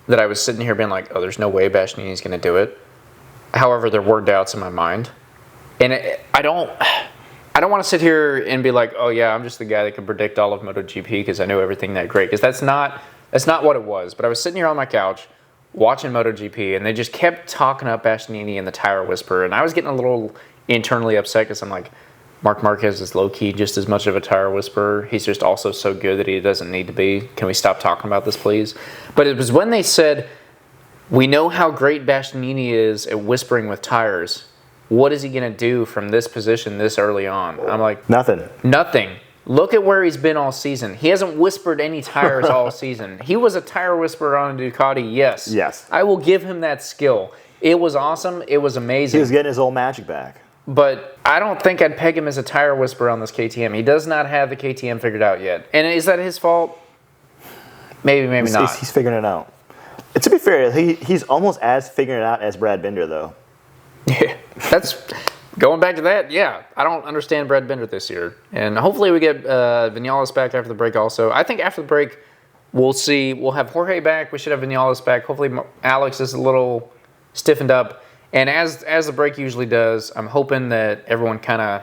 that I was sitting here being like, oh, there's no way Bastianini's gonna do it. However, there were doubts in my mind, and I don't want to sit here and be like, oh yeah, I'm just the guy that can predict all of MotoGP because I know everything that great. Because that's not what it was. But I was sitting here on my couch watching MotoGP, and they just kept talking up Bastianini and the tire whisperer, and I was getting a little internally upset because I'm like, Marc Marquez is low-key just as much of a tire whisperer. He's just also so good that he doesn't need to be. Can we stop talking about this, please? But it was when they said, we know how great Bastianini is at whispering with tires. What is he going to do from this position this early on? I'm like... Nothing. Look at where he's been all season. He hasn't whispered any tires all season. He was a tire whisperer on a Ducati, yes. Yes. I will give him that skill. It was awesome. It was amazing. He was getting his old magic back. But I don't think I'd peg him as a tire whisperer on this KTM. He does not have the KTM figured out yet. And is that his fault? Maybe not. He's figuring it out. To be fair, he's almost as figuring it out as Brad Binder, though. Yeah, that's going back to that. Yeah, I don't understand Brad Binder this year. And hopefully we get Vinales back after the break also. I think after the break, we'll see. We'll have Jorge back. We should have Vinales back. Hopefully Alex is a little stiffened up. And as the break usually does, I'm hoping that everyone kind of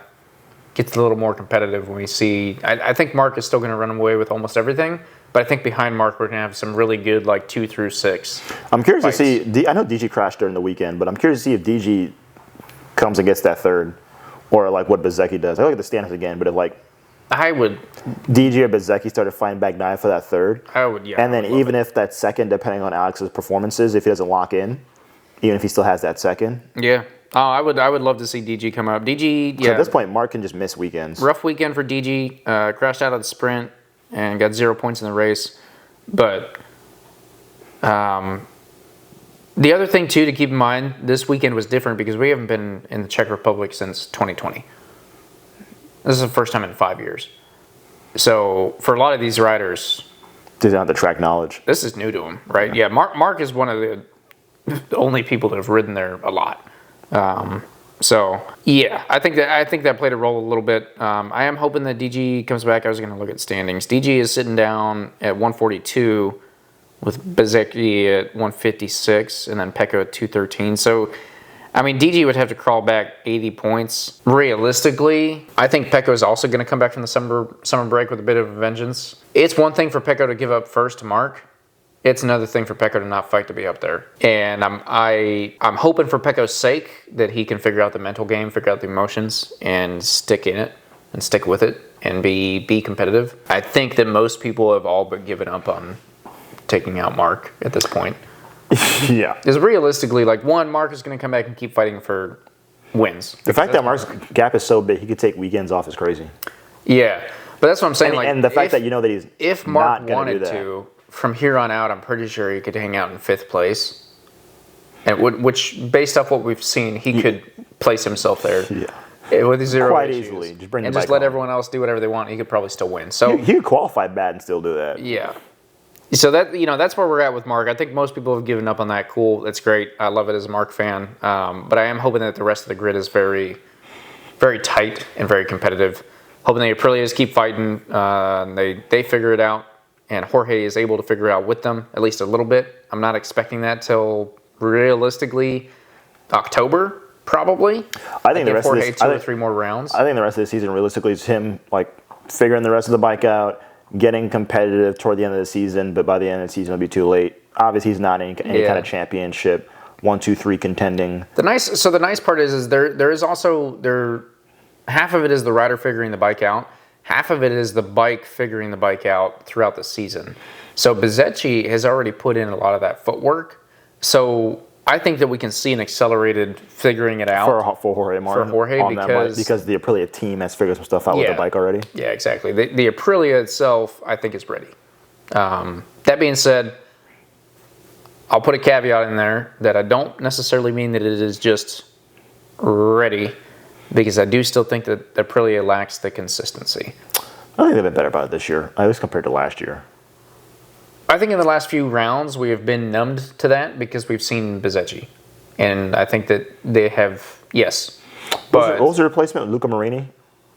gets a little more competitive when we see. I think Mark is still going to run away with almost everything, but I think behind Mark we're going to have some really good 2 through 6. I'm curious to see. I know DG crashed during the weekend, but I'm curious to see if DG comes and gets that third, or what Bezzecchi does. I look at the standings again, but if I would DG or Bezzecchi started fighting Bagnaia for that third, I would, yeah. And then even if that second, depending on Alex's performances, if he doesn't lock in. Even if he still has that second. Yeah. Oh, I would love to see DG come up. DG, yeah. So at this point, Mark can just miss weekends. Rough weekend for DG. Crashed out of the sprint and got 0 points in the race. But the other thing, too, to keep in mind, this weekend was different because we haven't been in the Czech Republic since 2020. This is the first time in 5 years. So for a lot of these riders... They don't have the track knowledge. This is new to them, right? Yeah, Mark is one of the only people that have ridden there a lot. So yeah, I think that played a role a little bit. I am hoping that DG comes back. I was going to look at standings. DG is sitting down at 142 with Bezzecchi at 156 and then Pecco at 213. So, I mean, DG would have to crawl back 80 points. Realistically, I think Pecco is also going to come back from the summer break with a bit of a vengeance. It's one thing for Pecco to give up first to Mark. It's another thing for Pecco to not fight to be up there. And I'm hoping for Pecco's sake that he can figure out the mental game, figure out the emotions, and stick in it, and stick with it, and be competitive. I think that most people have all but given up on taking out Mark at this point. Yeah. Because realistically, Mark is going to come back and keep fighting for wins. The fact that Mark's gap is so big, he could take weekends off is crazy. Yeah. But that's what I'm saying. And the fact that you know that he's if Mark not wanted do that. to, from here on out, I'm pretty sure he could hang out in 5th place. And which, based off what we've seen, he could place himself there. Yeah. With zero Quite issues. easily. Just bring and the just bike let on. everyone else do whatever they want. He could probably still win. So He could qualify bad and still do that. yeah. So that that's where we're at with Marc. I think most people have given up on that. Cool, that's great. I love it as a Marc fan. But I am hoping that the rest of the grid is very, very tight and very competitive. Hoping the Aprilias keep fighting. They figure it out, and Jorge is able to figure it out with them at least a little bit. I'm not expecting that till realistically October. Probably. I think the rest Jorge of this, 2 or 3 more rounds. I think the rest of the season, realistically, is him like figuring the rest of the bike out, getting competitive toward the end of the season. But by the end of the season, it'll be too late. Obviously, he's not in any kind of championship 1, 2, 3 contending. The nice part is there is also half of it is the rider figuring the bike out. Half of it is the bike figuring the bike out throughout the season. So Bezzecchi has already put in a lot of that footwork. So I think that we can see an accelerated figuring it out For Jorge Martin. For Jorge, on that bike, because the Aprilia team has figured some stuff out with the bike already. Yeah, exactly. The Aprilia itself, I think, is ready. That being said, I'll put a caveat in there that I don't necessarily mean that it is just ready, because I do still think that Aprilia lacks the consistency. I think they've been better about it this year, at least compared to last year. I think in the last few rounds we have been numbed to that because we've seen Bezzecchi. And I think that they have, yes. But What was the replacement? Luca Marini?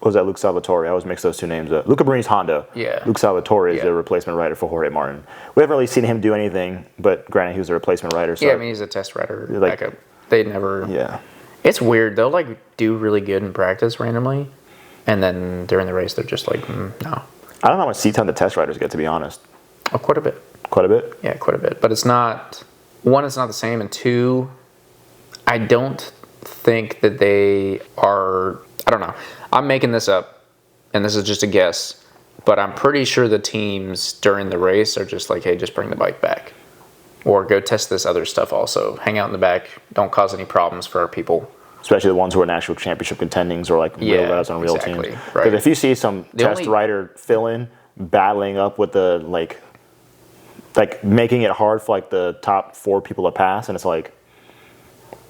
Or was that Luke Salvatore? I always mix those two names up. Luca Marini's Honda. Yeah. Luke Salvatore is the replacement rider for Jorge Martin. We haven't really seen him do anything, but granted, he was a replacement rider. So yeah, I mean, he's a test rider. Like- Backup. They never... yeah. It's weird. They'll, like, do really good in practice randomly. And then during the race, they're just like, no. I don't know how much seat time the test riders get, to be honest. Oh, quite a bit. Quite a bit? Yeah, quite a bit. But it's not... One, it's not the same. And two, I don't think that they are... I don't know. I'm making this up, and this is just a guess, but I'm pretty sure the teams during the race are just like, hey, just bring the bike back. Or go test this other stuff also. Hang out in the back. Don't cause any problems for our people. Especially the ones who are in actual championship contendings or like real guys on real teams. Right. Because if you see some test rider fill-in battling up with the like making it hard for like the top 4 people to pass, and it's like,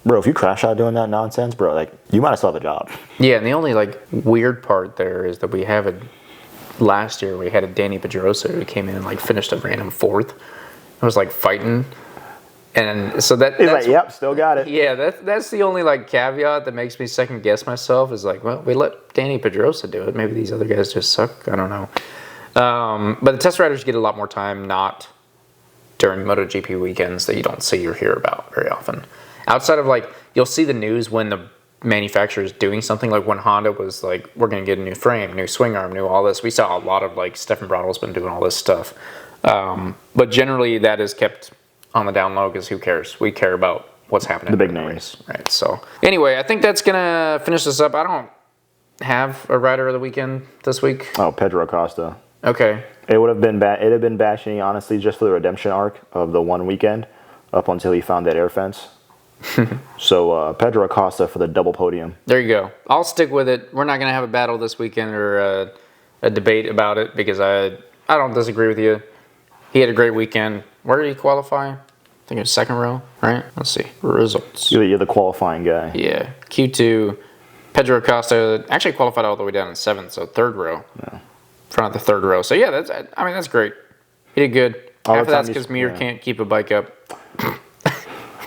bro, if you crash out doing that nonsense, bro, like you might as well have a job. Yeah, and the only like weird part there is that we have last year we had a Danny Pedrosa who came in and like finished a random 4th. It was like fighting. And so that's like, yep, still got it. Yeah, that's the only like caveat that makes me second guess myself is like, well, we let Danny Pedrosa do it. Maybe these other guys just suck. I don't know. But the test riders get a lot more time, not during MotoGP weekends that you don't see or hear about very often. Outside of like, you'll see the news when the manufacturer is doing something, like when Honda was like, we're going to get a new frame, new swing arm, new all this. We saw a lot of like, Stefan Bradl's been doing all this stuff. But generally that is kept on the down low because who cares? We care about what's happening. The big in the names. race, right? So anyway, I think that's going to finish this up. I don't have a rider of the weekend this week. Oh, Pedro Acosta. Okay. It would have been it'd have been Bastianini, honestly, just for the redemption arc of the one weekend up until he found that air fence. So Pedro Acosta for the double podium. There you go. I'll stick with it. We're not going to have a battle this weekend or a debate about it because I don't disagree with you. He had a great weekend. Where did he qualify? I think it was 2nd row, right? Let's see. Results. You're the qualifying guy. Yeah. Q2. Pedro Acosta actually qualified all the way down in 7th, so 3rd row. Yeah. Front of the 3rd row. So yeah, that's great. He did good. Half of that's because Mir can't keep a bike up.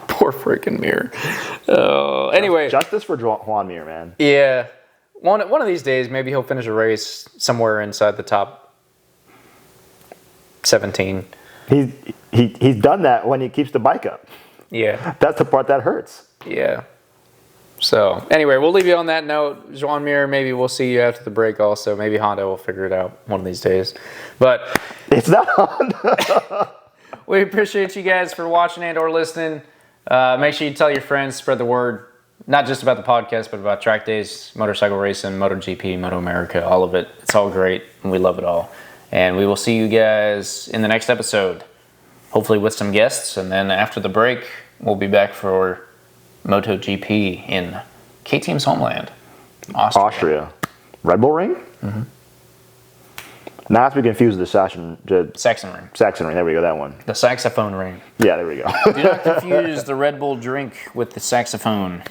Poor freaking Mir. Anyway. Justice for Juan Mir, man. Yeah. One of these days, maybe he'll finish a race somewhere inside the top 17. He's done that when he keeps the bike up. Yeah. That's the part that hurts. Yeah. So, anyway, we'll leave you on that note. Joan Mir, maybe we'll see you after the break also. Maybe Honda will figure it out one of these days. But it's not Honda. We appreciate you guys for watching and or listening. Make sure you tell your friends, spread the word, not just about the podcast, but about track days, motorcycle racing, MotoGP, Moto America, all of it. It's all great, and we love it all. And we will see you guys in the next episode, hopefully with some guests. And then after the break, we'll be back for MotoGP in KTM's homeland, Austria. Red Bull Ring? Mm-hmm. Not to be confused with the Saxon ring. Saxon ring. There we go. That one. The saxophone ring. Yeah, there we go. Do not confuse the Red Bull drink with the saxophone.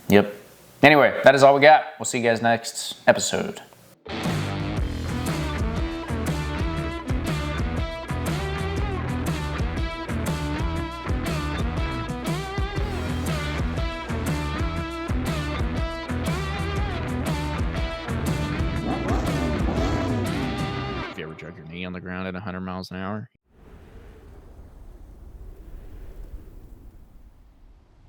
Yep. Anyway, that is all we got. We'll see you guys next episode. Have you ever drug your knee on the ground at 100 miles an hour?